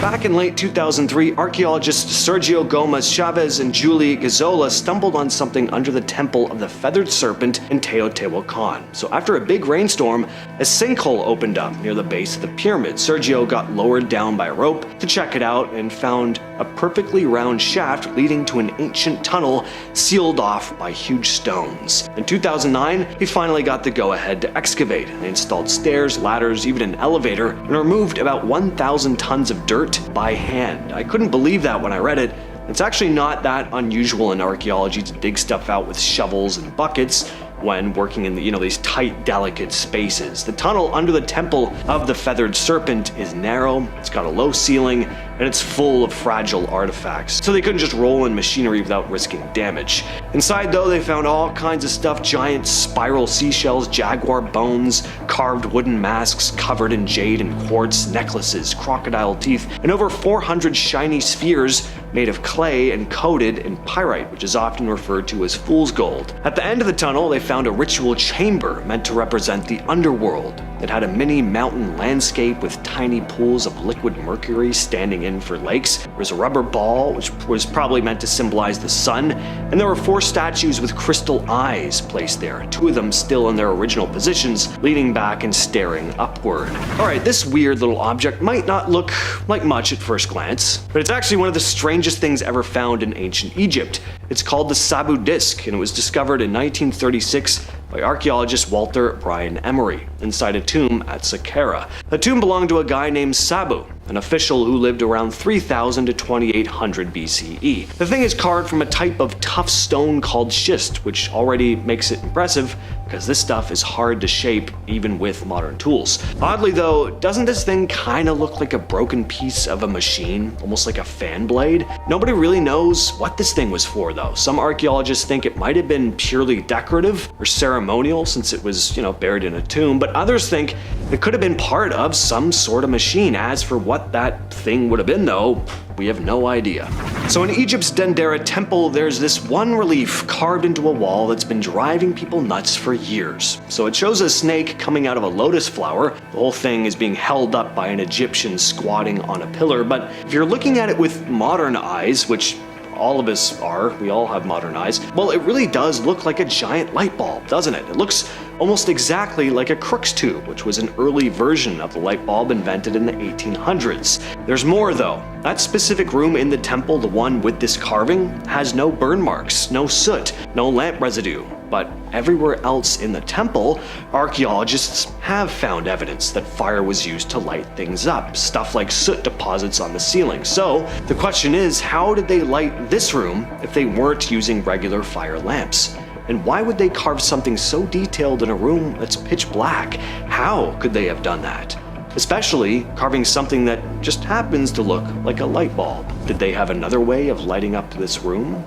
Back in late 2003, archaeologists Sergio Gomez Chavez and Julie Gazzola stumbled on something under the temple of the feathered serpent in Teotihuacan. So after a big rainstorm, a sinkhole opened up near the base of the pyramid. Sergio got lowered down by rope to check it out and found a perfectly round shaft leading to an ancient tunnel sealed off by huge stones. In 2009, he finally got the go-ahead to excavate. They installed stairs, ladders, even an elevator, and removed about 1,000 tons of dirt by hand. I couldn't believe that when I read it. It's actually not that unusual in archaeology to dig stuff out with shovels and buckets when working in these tight, delicate spaces. The tunnel under the temple of the feathered serpent is narrow, it's got a low ceiling, and it's full of fragile artifacts. So they couldn't just roll in machinery without risking damage. Inside, though, they found all kinds of stuff: giant spiral seashells, jaguar bones, carved wooden masks covered in jade and quartz, necklaces, crocodile teeth, and over 400 shiny spheres made of clay and coated in pyrite, which is often referred to as fool's gold. At the end of the tunnel, they found a ritual chamber meant to represent the underworld. It had a mini mountain landscape with tiny pools of liquid mercury standing in for lakes. There was a rubber ball, which was probably meant to symbolize the sun, and there were 4 statues with crystal eyes placed there, 2 of them still in their original positions, leaning back and staring upward. Alright, this weird little object might not look like much at first glance, but it's actually one of the strangest things ever found in ancient Egypt. It's called the Sabu Disk, and it was discovered in 1936 by archaeologist Walter Brian Emery inside a tomb at Saqqara. The tomb belonged to a guy named Sabu, an official who lived around 3000 to 2800 BCE. The thing is carved from a type of tough stone called schist, which already makes it impressive because this stuff is hard to shape even with modern tools. Oddly though, doesn't this thing kind of look like a broken piece of a machine, almost like a fan blade? Nobody really knows what this thing was for though. Some archaeologists think it might have been purely decorative or ceremonial since it was, buried in a tomb, but others think it could have been part of some sort of machine. As for what that thing would have been though, we have no idea. So in Egypt's Dendera temple, there's this one relief carved into a wall that's been driving people nuts for years. So it shows a snake coming out of a lotus flower. The whole thing is being held up by an Egyptian squatting on a pillar, but if you're looking at it with modern eyes, which all of us are, we all have modern eyes, well, it really does look like a giant light bulb, doesn't it? It looks almost exactly like a Crookes tube, which was an early version of the light bulb invented in the 1800s. There's more though. That specific room in the temple, the one with this carving, has no burn marks, no soot, no lamp residue. But everywhere else in the temple, archaeologists have found evidence that fire was used to light things up, stuff like soot deposits on the ceiling. So the question is, how did they light this room if they weren't using regular fire lamps? And why would they carve something so detailed in a room that's pitch black? How could they have done that? Especially carving something that just happens to look like a light bulb. Did they have another way of lighting up this room?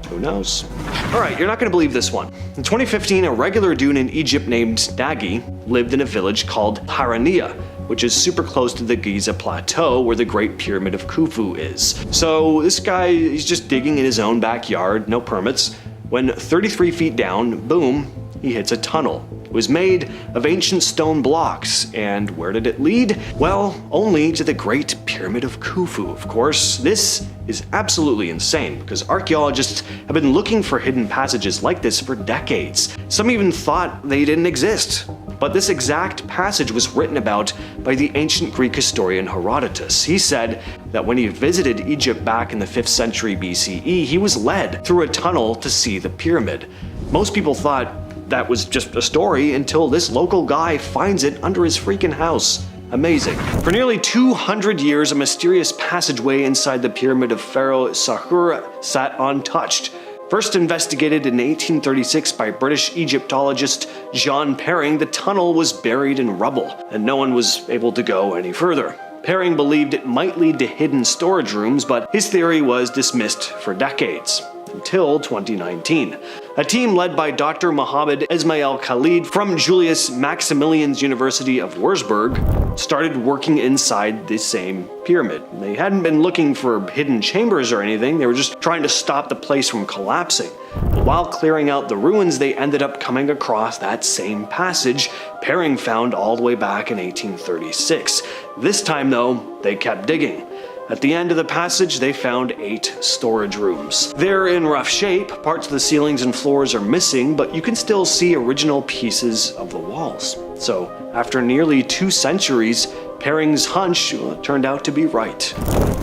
Who knows? Alright, you're not going to believe this one. In 2015, a regular dude in Egypt named Dagi lived in a village called Harania, which is super close to the Giza Plateau where the Great Pyramid of Khufu is. So this guy, he's just digging in his own backyard, no permits, when 33 feet down, boom, he hits a tunnel. It was made of ancient stone blocks, and where did it lead? Well, only to the Great Pyramid of Khufu, of course. This is absolutely insane, because archaeologists have been looking for hidden passages like this for decades. Some even thought they didn't exist. But this exact passage was written about by the ancient Greek historian Herodotus. He said that when he visited Egypt back in the 5th century BCE, he was led through a tunnel to see the pyramid. Most people thought that was just a story until this local guy finds it under his freaking house. Amazing. For nearly 200 years, a mysterious passageway inside the pyramid of Pharaoh Sahur sat untouched. First investigated in 1836 by British Egyptologist John Perring, the tunnel was buried in rubble, and no one was able to go any further. Perring believed it might lead to hidden storage rooms, but his theory was dismissed for decades. Until 2019. A team led by Dr. Mohammed Ismail Khalid from Julius Maximilians University of Würzburg started working inside the same pyramid. They hadn't been looking for hidden chambers or anything, they were just trying to stop the place from collapsing. But while clearing out the ruins, they ended up coming across that same passage Perring found all the way back in 1836. This time though, they kept digging. At the end of the passage, they found 8 storage rooms. They're in rough shape, parts of the ceilings and floors are missing, but you can still see original pieces of the walls. So, after nearly 2 centuries, Perring's hunch turned out to be right.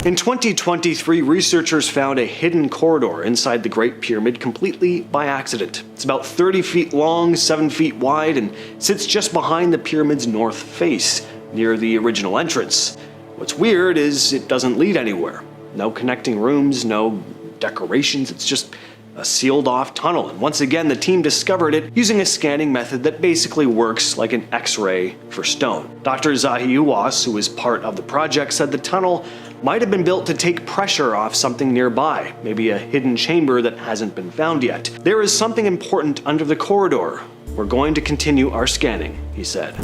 In 2023, researchers found a hidden corridor inside the Great Pyramid completely by accident. It's about 30 feet long, 7 feet wide, and sits just behind the pyramid's north face, near the original entrance. What's weird is it doesn't lead anywhere. No connecting rooms, no decorations, it's just a sealed off tunnel. And once again, the team discovered it using a scanning method that basically works like an X-ray for stone. Dr. Zahi Uwas, who was part of the project, said the tunnel might have been built to take pressure off something nearby, maybe a hidden chamber that hasn't been found yet. There is something important under the corridor. We're going to continue our scanning, he said.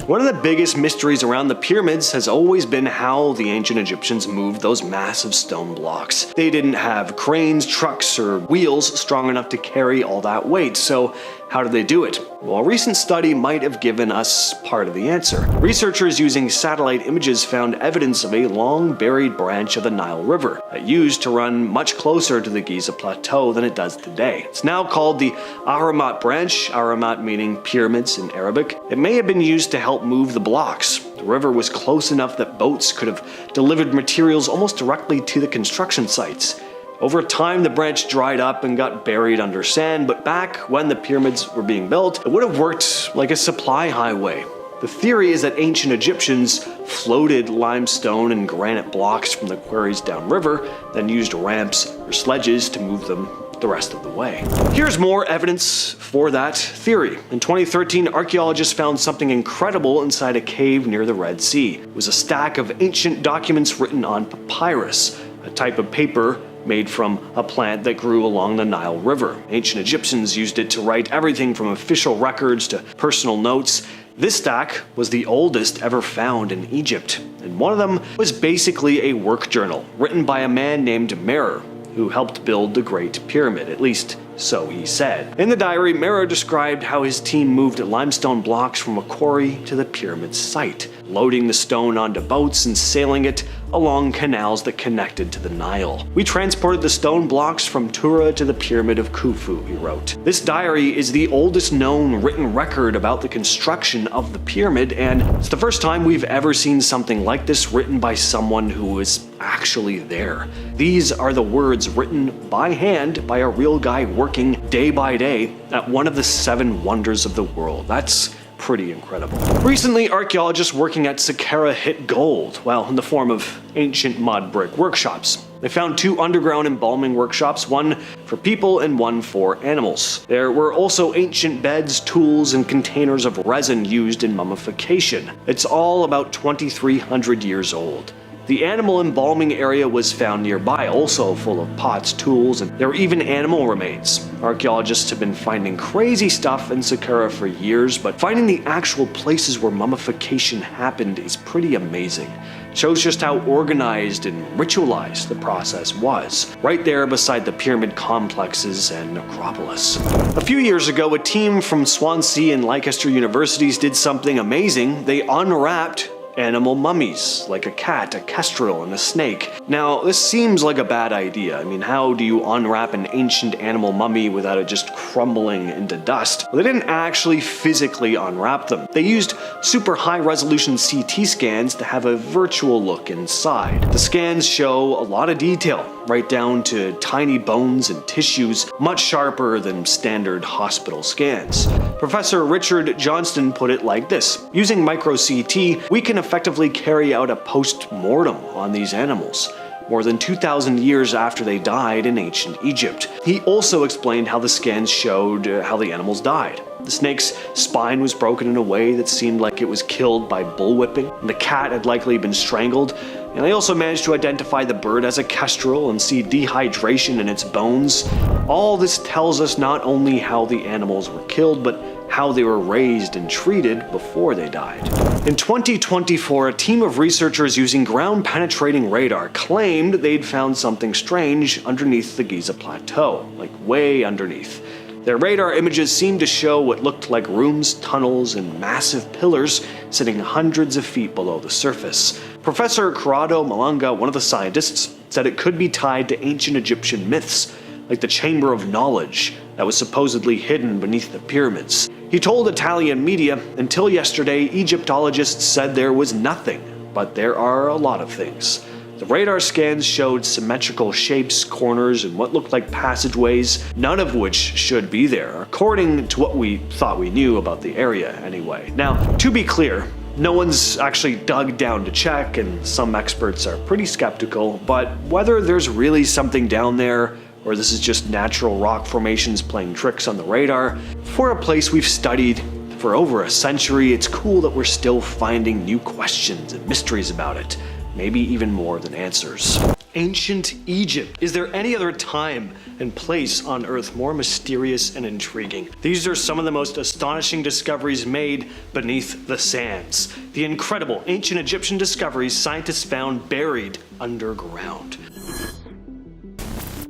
One of the biggest mysteries around the pyramids has always been how the ancient Egyptians moved those massive stone blocks. They didn't have cranes, trucks, or wheels strong enough to carry all that weight, so how did they do it? Well, a recent study might have given us part of the answer. Researchers using satellite images found evidence of a long buried branch of the Nile River that used to run much closer to the Giza Plateau than it does today. It's now called the Ahrimat branch, Ahrimat meaning pyramids in Arabic. It may have been used to help move the blocks. The river was close enough that boats could have delivered materials almost directly to the construction sites. Over time, the branch dried up and got buried under sand, but back when the pyramids were being built, it would have worked like a supply highway. The theory is that ancient Egyptians floated limestone and granite blocks from the quarries downriver, then used ramps or sledges to move them the rest of the way. Here's more evidence for that theory. In 2013, archaeologists found something incredible inside a cave near the Red Sea. It was a stack of ancient documents written on papyrus, a type of paper made from a plant that grew along the Nile River. Ancient Egyptians used it to write everything from official records to personal notes. This stack was the oldest ever found in Egypt, and one of them was basically a work journal written by a man named Merer, who helped build the Great Pyramid, at least so he said. In the diary, Merer described how his team moved limestone blocks from a quarry to the pyramid site, loading the stone onto boats and sailing it along canals that connected to the Nile. We transported the stone blocks from Tura to the Pyramid of Khufu, he wrote. This diary is the oldest known written record about the construction of the pyramid, and it's the first time we've ever seen something like this written by someone who was actually there. These are the words written by hand by a real guy working day by day at one of the 7 wonders of the world. That's pretty incredible. Recently, archaeologists working at Saqqara hit gold, well, in the form of ancient mud brick workshops. They found 2 underground embalming workshops, one for people and one for animals. There were also ancient beds, tools, and containers of resin used in mummification. It's all about 2,300 years old. The animal embalming area was found nearby, also full of pots, tools, and there were even animal remains. Archaeologists have been finding crazy stuff in Saqqara for years, but finding the actual places where mummification happened is pretty amazing. It shows just how organized and ritualized the process was, right there beside the pyramid complexes and necropolis. A few years ago, a team from Swansea and Leicester universities did something amazing. They unwrapped animal mummies, like a cat, a kestrel, and a snake. Now, this seems like a bad idea. I mean, how do you unwrap an ancient animal mummy without it just crumbling into dust? Well, they didn't actually physically unwrap them. They used super high-resolution CT scans to have a virtual look inside. The scans show a lot of detail, right down to tiny bones and tissues, much sharper than standard hospital scans. Professor Richard Johnston put it like this: using micro-CT, we can effectively carry out a post-mortem on these animals, more than 2,000 years after they died in ancient Egypt. He also explained how the scans showed how the animals died. The snake's spine was broken in a way that seemed like it was killed by bullwhipping, and the cat had likely been strangled. And they also managed to identify the bird as a kestrel and see dehydration in its bones. All this tells us not only how the animals were killed, but how they were raised and treated before they died. In 2024, a team of researchers using ground-penetrating radar claimed they'd found something strange underneath the Giza Plateau, like way underneath. Their radar images seemed to show what looked like rooms, tunnels, and massive pillars sitting hundreds of feet below the surface. Professor Corrado Malanga, one of the scientists, said it could be tied to ancient Egyptian myths, like the Chamber of Knowledge that was supposedly hidden beneath the pyramids. He told Italian media, until yesterday, Egyptologists said there was nothing, but there are a lot of things. The radar scans showed symmetrical shapes, corners, and what looked like passageways, none of which should be there, according to what we thought we knew about the area anyway. Now, to be clear, no one's actually dug down to check, and some experts are pretty skeptical, but whether there's really something down there, or this is just natural rock formations playing tricks on the radar, for a place we've studied for over a century, it's cool that we're still finding new questions and mysteries about it. Maybe even more than answers. Ancient Egypt. Is there any other time and place on Earth more mysterious and intriguing? These are some of the most astonishing discoveries made beneath the sands. The incredible ancient Egyptian discoveries scientists found buried underground.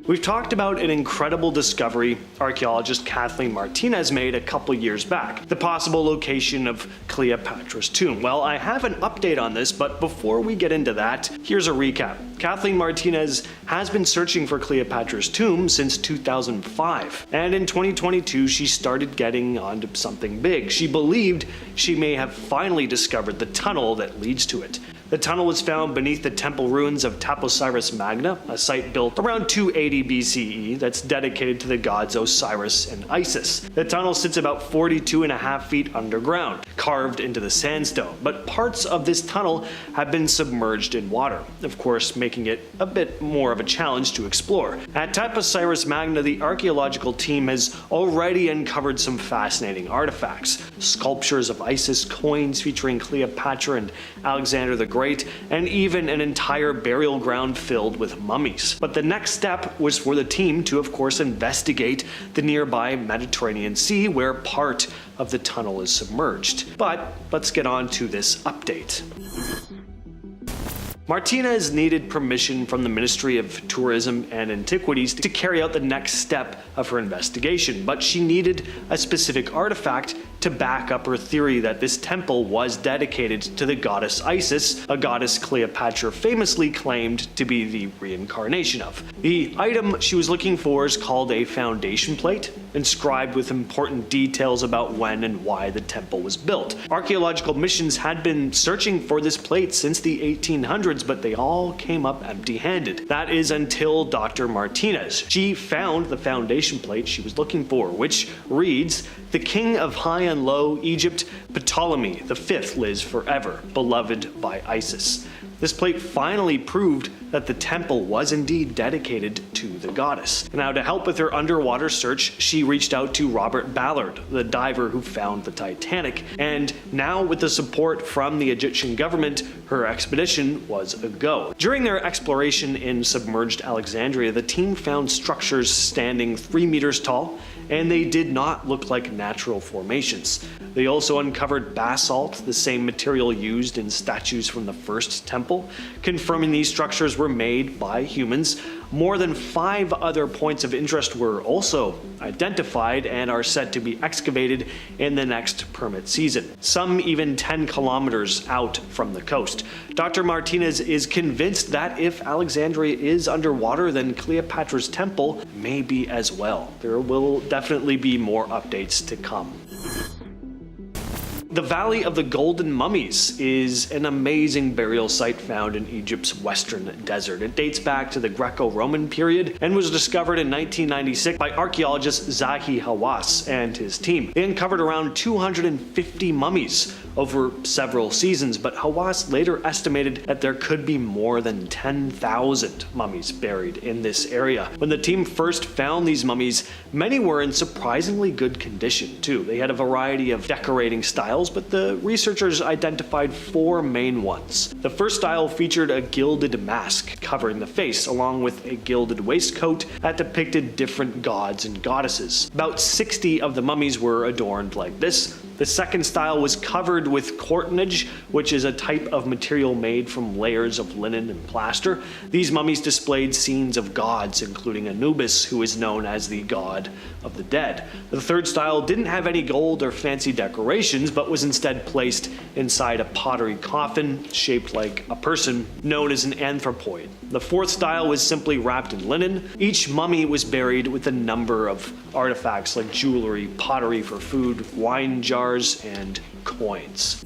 We've talked about an incredible discovery archaeologist Kathleen Martinez made a couple years back, the possible location of Cleopatra's tomb. Well, I have an update on this, but before we get into that, here's a recap. Kathleen Martinez has been searching for Cleopatra's tomb since 2005, and in 2022 she started getting onto something big. She believed she may have finally discovered the tunnel that leads to it. The tunnel was found beneath the temple ruins of Taposiris Magna, a site built around 280 BCE that's dedicated to the gods Osiris and Isis. The tunnel sits about 42.5 feet underground, carved into the sandstone, but parts of this tunnel have been submerged in water, of course making it a bit more of a challenge to explore. At Taposiris Magna, the archaeological team has already uncovered some fascinating artifacts, sculptures of Isis, coins featuring Cleopatra and Alexander the Great, and even an entire burial ground filled with mummies. But the next step was for the team to, of course, investigate the nearby Mediterranean Sea, where part of the tunnel is submerged. But let's get on to this update. Martinez needed permission from the Ministry of Tourism and Antiquities to carry out the next step of her investigation, but she needed a specific artifact to back up her theory that this temple was dedicated to the goddess Isis, a goddess Cleopatra famously claimed to be the reincarnation of. The item she was looking for is called a foundation plate, inscribed with important details about when and why the temple was built. Archaeological missions had been searching for this plate since the 1800s, but they all came up empty-handed. That is until Dr. Martinez. She found the foundation plate she was looking for, which reads, "The king of High and Low Egypt, Ptolemy V, lives forever, beloved by Isis." This plate finally proved that the temple was indeed dedicated to the goddess. Now, to help with her underwater search, she reached out to Robert Ballard, the diver who found the Titanic, and now with the support from the Egyptian government, her expedition was a go. During their exploration in submerged Alexandria, the team found structures standing 3 meters tall, and they did not look like natural formations. They also uncovered basalt, the same material used in statues from the first temple, confirming these structures were made by humans. More than 5 other points of interest were also identified and are set to be excavated in the next permit season, some even 10 kilometers out from the coast. Dr. Martinez is convinced that if Alexandria is underwater, then Cleopatra's temple may be as well. There will definitely be more updates to come. The Valley of the Golden Mummies is an amazing burial site found in Egypt's western desert. It dates back to the Greco-Roman period and was discovered in 1996 by archaeologist Zahi Hawass and his team. They uncovered around 250 mummies over several seasons, but Hawass later estimated that there could be more than 10,000 mummies buried in this area. When the team first found these mummies, many were in surprisingly good condition too. They had a variety of decorating styles, but the researchers identified 4 main ones. The first style featured a gilded mask covering the face, along with a gilded waistcoat that depicted different gods and goddesses. About 60 of the mummies were adorned like this. The second style was covered with courtenage, which is a type of material made from layers of linen and plaster. These mummies displayed scenes of gods, including Anubis, who is known as the god of the dead. The third style didn't have any gold or fancy decorations, but was instead placed inside a pottery coffin shaped like a person, known as an anthropoid. The fourth style was simply wrapped in linen. Each mummy was buried with a number of artifacts like jewelry, pottery for food, wine jars, and coins.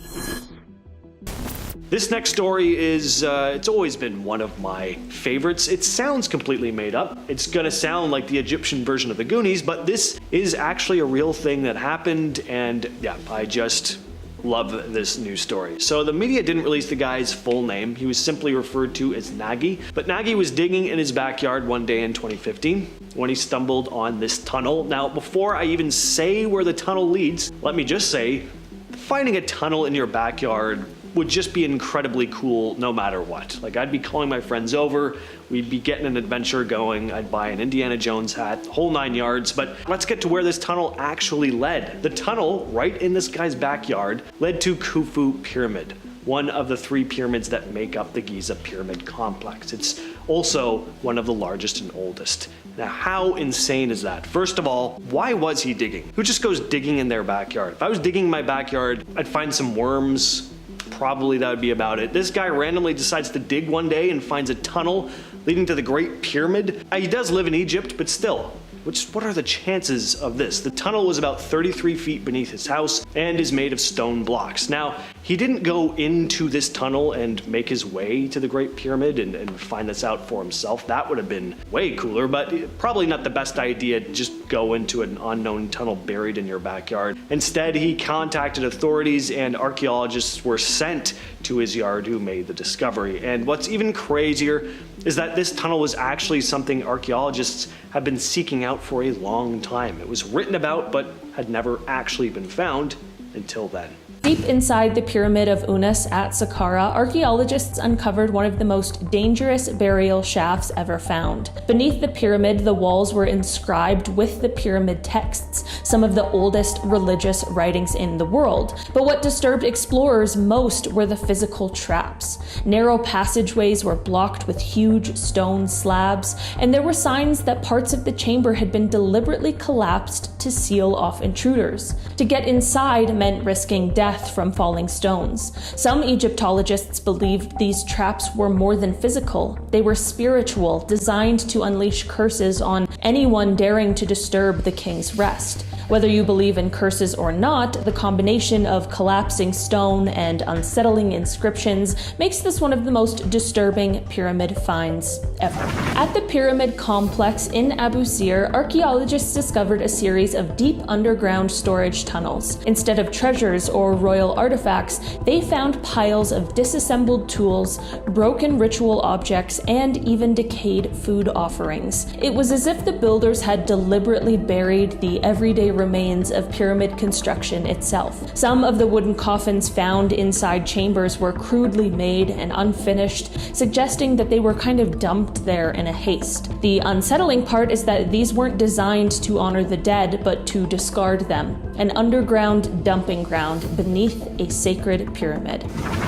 This next story is, it's always been one of my favorites. It sounds completely made up. It's gonna sound like the Egyptian version of the Goonies, but this is actually a real thing that happened, and yeah, I just love this news story. So the media didn't release the guy's full name. He was simply referred to as Nagy. But Nagy was digging in his backyard one day in 2015 when he stumbled on this tunnel. Now, before I even say where the tunnel leads, let me just say, finding a tunnel in your backyard would just be incredibly cool no matter what. Like, I'd be calling my friends over, we'd be getting an adventure going, I'd buy an Indiana Jones hat, whole 9 yards, but let's get to where this tunnel actually led. The tunnel, right in this guy's backyard, led to Khufu Pyramid, one of the 3 pyramids that make up the Giza Pyramid complex. It's also one of the largest and oldest. Now, how insane is that? First of all, why was he digging? Who just goes digging in their backyard? If I was digging in my backyard, I'd find some worms. Probably that would be about it. This guy randomly decides to dig one day and finds a tunnel leading to the Great Pyramid. He does live in Egypt, but still, what are the chances of this? The tunnel was about 33 feet beneath his house and is made of stone blocks. Now, he didn't go into this tunnel and make his way to the Great Pyramid and find this out for himself. That would have been way cooler, but probably not the best idea to just go into an unknown tunnel buried in your backyard. Instead, he contacted authorities and archaeologists were sent to his yard who made the discovery. And what's even crazier is that this tunnel was actually something archaeologists have been seeking out for a long time. It was written about, but had never actually been found until then. Deep inside the Pyramid of Unas at Saqqara, archaeologists uncovered one of the most dangerous burial shafts ever found. Beneath the pyramid, the walls were inscribed with the pyramid texts, some of the oldest religious writings in the world. But what disturbed explorers most were the physical traps. Narrow passageways were blocked with huge stone slabs, and there were signs that parts of the chamber had been deliberately collapsed to seal off intruders. To get inside meant risking death from falling stones. Some Egyptologists believed these traps were more than physical. They were spiritual, designed to unleash curses on anyone daring to disturb the king's rest. Whether you believe in curses or not, the combination of collapsing stone and unsettling inscriptions makes this one of the most disturbing pyramid finds ever. At the pyramid complex in Abu Sir, archaeologists discovered a series of deep underground storage tunnels. Instead of treasures or royal artifacts, they found piles of disassembled tools, broken ritual objects, and even decayed food offerings. It was as if the builders had deliberately buried the everyday remains of pyramid construction itself. Some of the wooden coffins found inside chambers were crudely made and unfinished, suggesting that they were kind of dumped there in a haste. The unsettling part is that these weren't designed to honor the dead, but to discard them. An underground dumping ground beneath a sacred pyramid.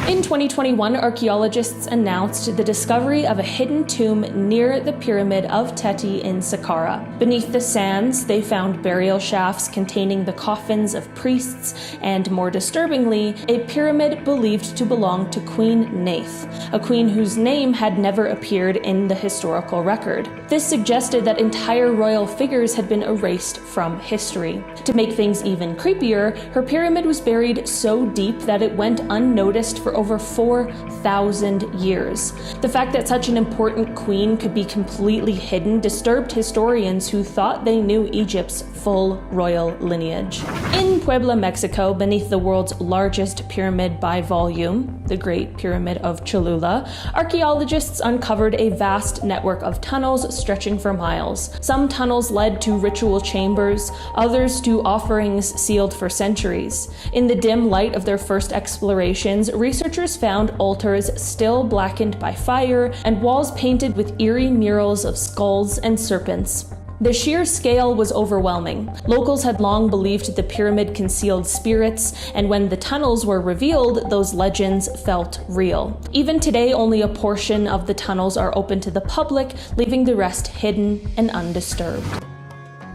In 2021, archaeologists announced the discovery of a hidden tomb near the Pyramid of Teti in Saqqara. Beneath the sands, they found burial shafts containing the coffins of priests and, more disturbingly, a pyramid believed to belong to Queen Neith, a queen whose name had never appeared in the historical record. This suggested that entire royal figures had been erased from history. To make things even creepier, her pyramid was buried so deep that it went unnoticed for over 4,000 years. The fact that such an important queen could be completely hidden disturbed historians who thought they knew Egypt's full royal lineage. In Puebla, Mexico, beneath the world's largest pyramid by volume, the Great Pyramid of Cholula, archaeologists uncovered a vast network of tunnels stretching for miles. Some tunnels led to ritual chambers, others to offerings sealed for centuries. In the dim light of their first explorations, researchers found altars still blackened by fire and walls painted with eerie murals of skulls and serpents. The sheer scale was overwhelming. Locals had long believed the pyramid concealed spirits, and when the tunnels were revealed, those legends felt real. Even today, only a portion of the tunnels are open to the public, leaving the rest hidden and undisturbed.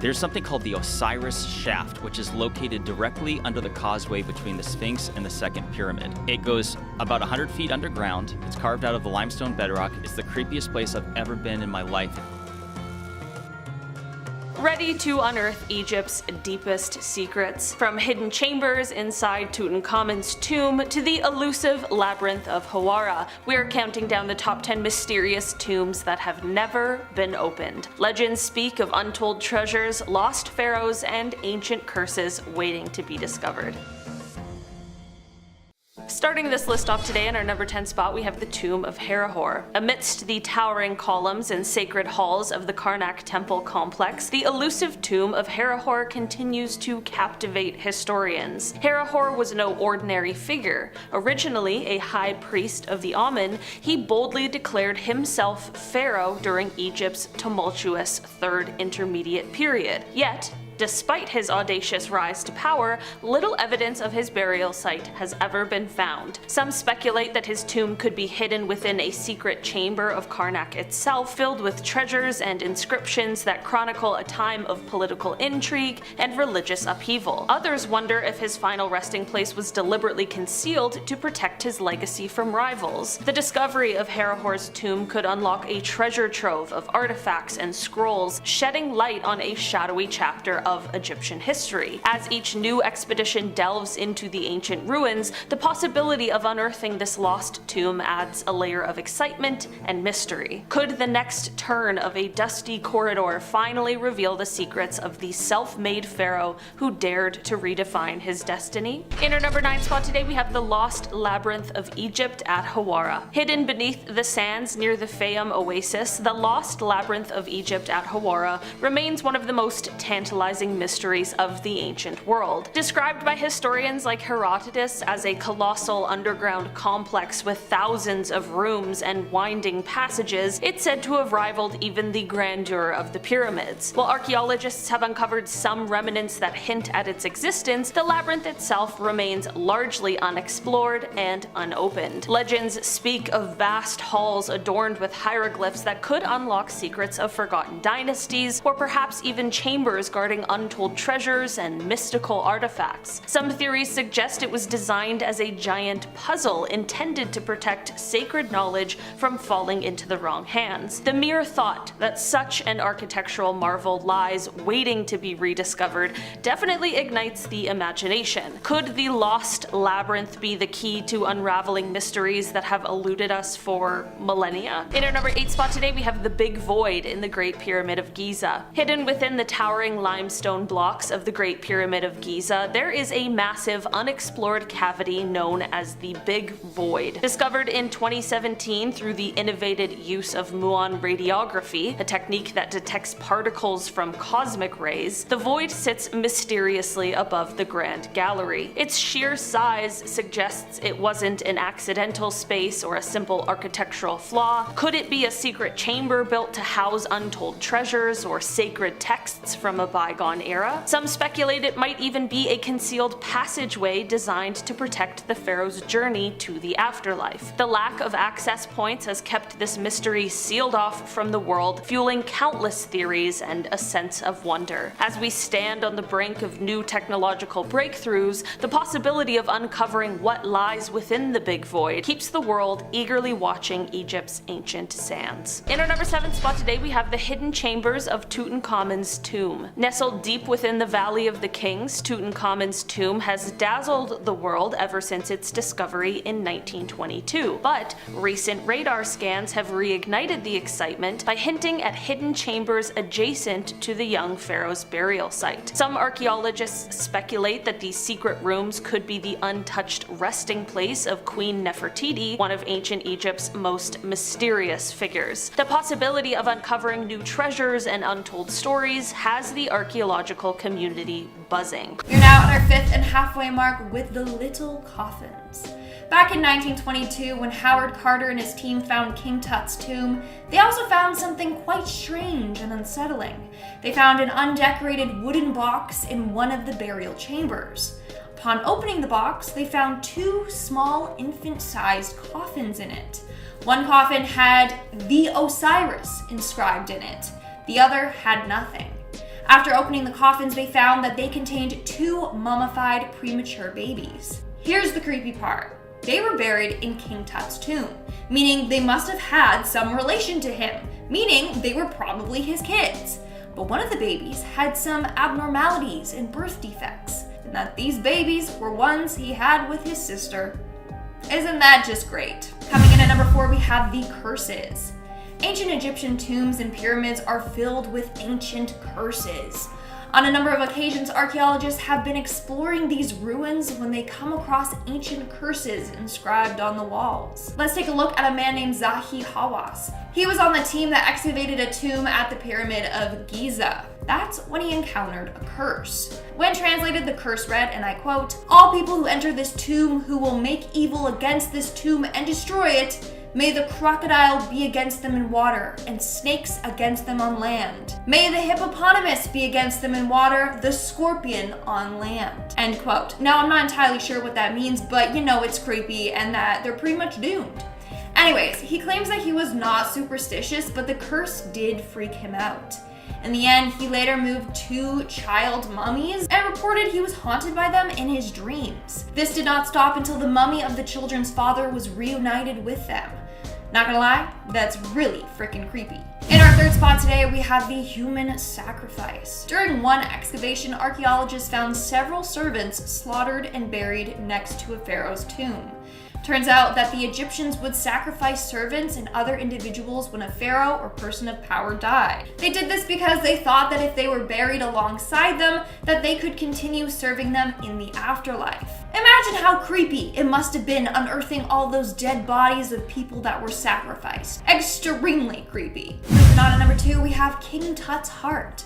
There's something called the Osiris Shaft, which is located directly under the causeway between the Sphinx and the second pyramid. It goes about 100 feet underground. It's carved out of the limestone bedrock. It's the creepiest place I've ever been in my life. Ready to unearth Egypt's deepest secrets? From hidden chambers inside Tutankhamun's tomb to the elusive labyrinth of Hawara, we're counting down the top 10 mysterious tombs that have never been opened. Legends speak of untold treasures, lost pharaohs, and ancient curses waiting to be discovered. Starting this list off today in our number 10 spot, we have the Tomb of Herihor. Amidst the towering columns and sacred halls of the Karnak temple complex, the elusive Tomb of Herihor continues to captivate historians. Herihor was no ordinary figure. Originally a high priest of the Amun, he boldly declared himself pharaoh during Egypt's tumultuous Third Intermediate Period. Yet, despite his audacious rise to power, little evidence of his burial site has ever been found. Some speculate that his tomb could be hidden within a secret chamber of Karnak itself, filled with treasures and inscriptions that chronicle a time of political intrigue and religious upheaval. Others wonder if his final resting place was deliberately concealed to protect his legacy from rivals. The discovery of Herihor's tomb could unlock a treasure trove of artifacts and scrolls, shedding light on a shadowy chapter of Egyptian history. As each new expedition delves into the ancient ruins, the possibility of unearthing this lost tomb adds a layer of excitement and mystery. Could the next turn of a dusty corridor finally reveal the secrets of the self-made pharaoh who dared to redefine his destiny? In our number 9 spot today, we have the Lost Labyrinth of Egypt at Hawara. Hidden beneath the sands near the Fayum oasis, the Lost Labyrinth of Egypt at Hawara remains one of the most tantalizing tantalizing mysteries of the ancient world. Described by historians like Herodotus as a colossal underground complex with thousands of rooms and winding passages, it's said to have rivaled even the grandeur of the pyramids. While archaeologists have uncovered some remnants that hint at its existence, the labyrinth itself remains largely unexplored and unopened. Legends speak of vast halls adorned with hieroglyphs that could unlock secrets of forgotten dynasties, or perhaps even chambers guarding untold treasures and mystical artifacts. Some theories suggest it was designed as a giant puzzle intended to protect sacred knowledge from falling into the wrong hands. The mere thought that such an architectural marvel lies waiting to be rediscovered definitely ignites the imagination. Could the lost labyrinth be the key to unraveling mysteries that have eluded us for millennia? In our number 8 spot today, we have the Big Void in the Great Pyramid of Giza. Hidden within the towering limestone blocks of the Great Pyramid of Giza, there is a massive unexplored cavity known as the Big Void. Discovered in 2017 through the innovated use of muon radiography, a technique that detects particles from cosmic rays, the void sits mysteriously above the Grand Gallery. Its sheer size suggests it wasn't an accidental space or a simple architectural flaw. Could it be a secret chamber built to house untold treasures or sacred texts from a bygone era? Some speculate it might even be a concealed passageway designed to protect the pharaoh's journey to the afterlife. The lack of access points has kept this mystery sealed off from the world, fueling countless theories and a sense of wonder. As we stand on the brink of new technological breakthroughs, the possibility of uncovering what lies within the Big Void keeps the world eagerly watching Egypt's ancient sands. In our number 7 spot today, we have the hidden chambers of Tutankhamun's tomb. Nestled deep within the Valley of the Kings, Tutankhamun's tomb has dazzled the world ever since its discovery in 1922, but recent radar scans have reignited the excitement by hinting at hidden chambers adjacent to the young pharaoh's burial site. Some archaeologists speculate that these secret rooms could be the untouched resting place of Queen Nefertiti, one of ancient Egypt's most mysterious figures. The possibility of uncovering new treasures and untold stories has the archaeological community buzzing. You're now at our 5th and halfway mark with the Little Coffins. Back in 1922, when Howard Carter and his team found King Tut's tomb, they also found something quite strange and unsettling. They found an undecorated wooden box in one of the burial chambers. Upon opening the box, they found 2 small infant-sized coffins in it. One coffin had "The Osiris" inscribed in it. The other had nothing. After opening the coffins, they found that they contained 2 mummified premature babies. Here's the creepy part. They were buried in King Tut's tomb, meaning they must have had some relation to him, meaning they were probably his kids. But one of the babies had some abnormalities and birth defects, and that these babies were ones he had with his sister. Isn't that just great? Coming in at number 4, we have the curses. Ancient Egyptian tombs and pyramids are filled with ancient curses. On a number of occasions, archaeologists have been exploring these ruins when they come across ancient curses inscribed on the walls. Let's take a look at a man named Zahi Hawass. He was on the team that excavated a tomb at the Pyramid of Giza. That's when he encountered a curse. When translated, the curse read, and I quote, "All people who enter this tomb who will make evil against this tomb and destroy it, may the crocodile be against them in water, and snakes against them on land. May the hippopotamus be against them in water, the scorpion on land." End quote. Now, I'm not entirely sure what that means, but you know it's creepy and that they're pretty much doomed. Anyways, he claims that he was not superstitious, but the curse did freak him out. In the end, he later moved 2 child mummies and reported he was haunted by them in his dreams. This did not stop until the mummy of the children's father was reunited with them. Not gonna lie, that's really freaking creepy. In our 3rd spot today, we have the human sacrifice. During one excavation, archaeologists found several servants slaughtered and buried next to a pharaoh's tomb. Turns out that the Egyptians would sacrifice servants and other individuals when a pharaoh or person of power died. They did this because they thought that if they were buried alongside them, that they could continue serving them in the afterlife. Imagine how creepy it must have been unearthing all those dead bodies of people that were sacrificed. Extremely creepy. Moving on to number 2, we have King Tut's heart.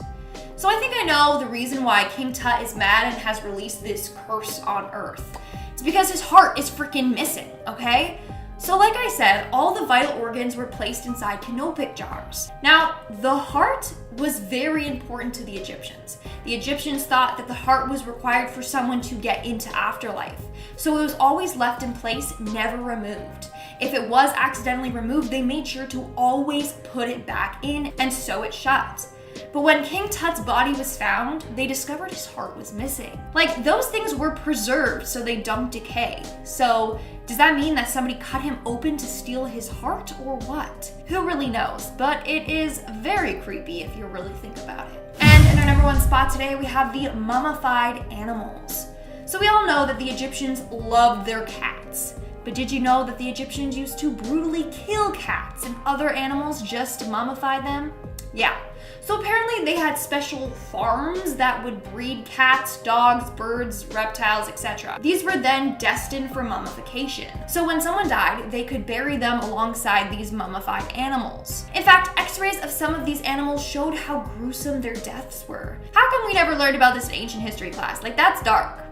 So I think I know the reason why King Tut is mad and has released this curse on Earth. It's because his heart is freaking missing, okay? So like I said, all the vital organs were placed inside canopic jars. Now, the heart was very important to the Egyptians. The Egyptians thought that the heart was required for someone to get into afterlife. So it was always left in place, never removed. If it was accidentally removed, they made sure to always put it back in and sew it shut. But when King Tut's body was found, they discovered his heart was missing. Like, those things were preserved so they don't decay. So does that mean that somebody cut him open to steal his heart or what? Who really knows? But it is very creepy if you really think about it. And in our number one spot today, we have the mummified animals. So we all know that the Egyptians loved their cats. But did you know that the Egyptians used to brutally kill cats and other animals just to mummify them? Yeah. So apparently they had special farms that would breed cats, dogs, birds, reptiles, etc. These were then destined for mummification. So when someone died, they could bury them alongside these mummified animals. In fact, x-rays of some of these animals showed how gruesome their deaths were. How come we never learned about this in ancient history class? Like, that's dark.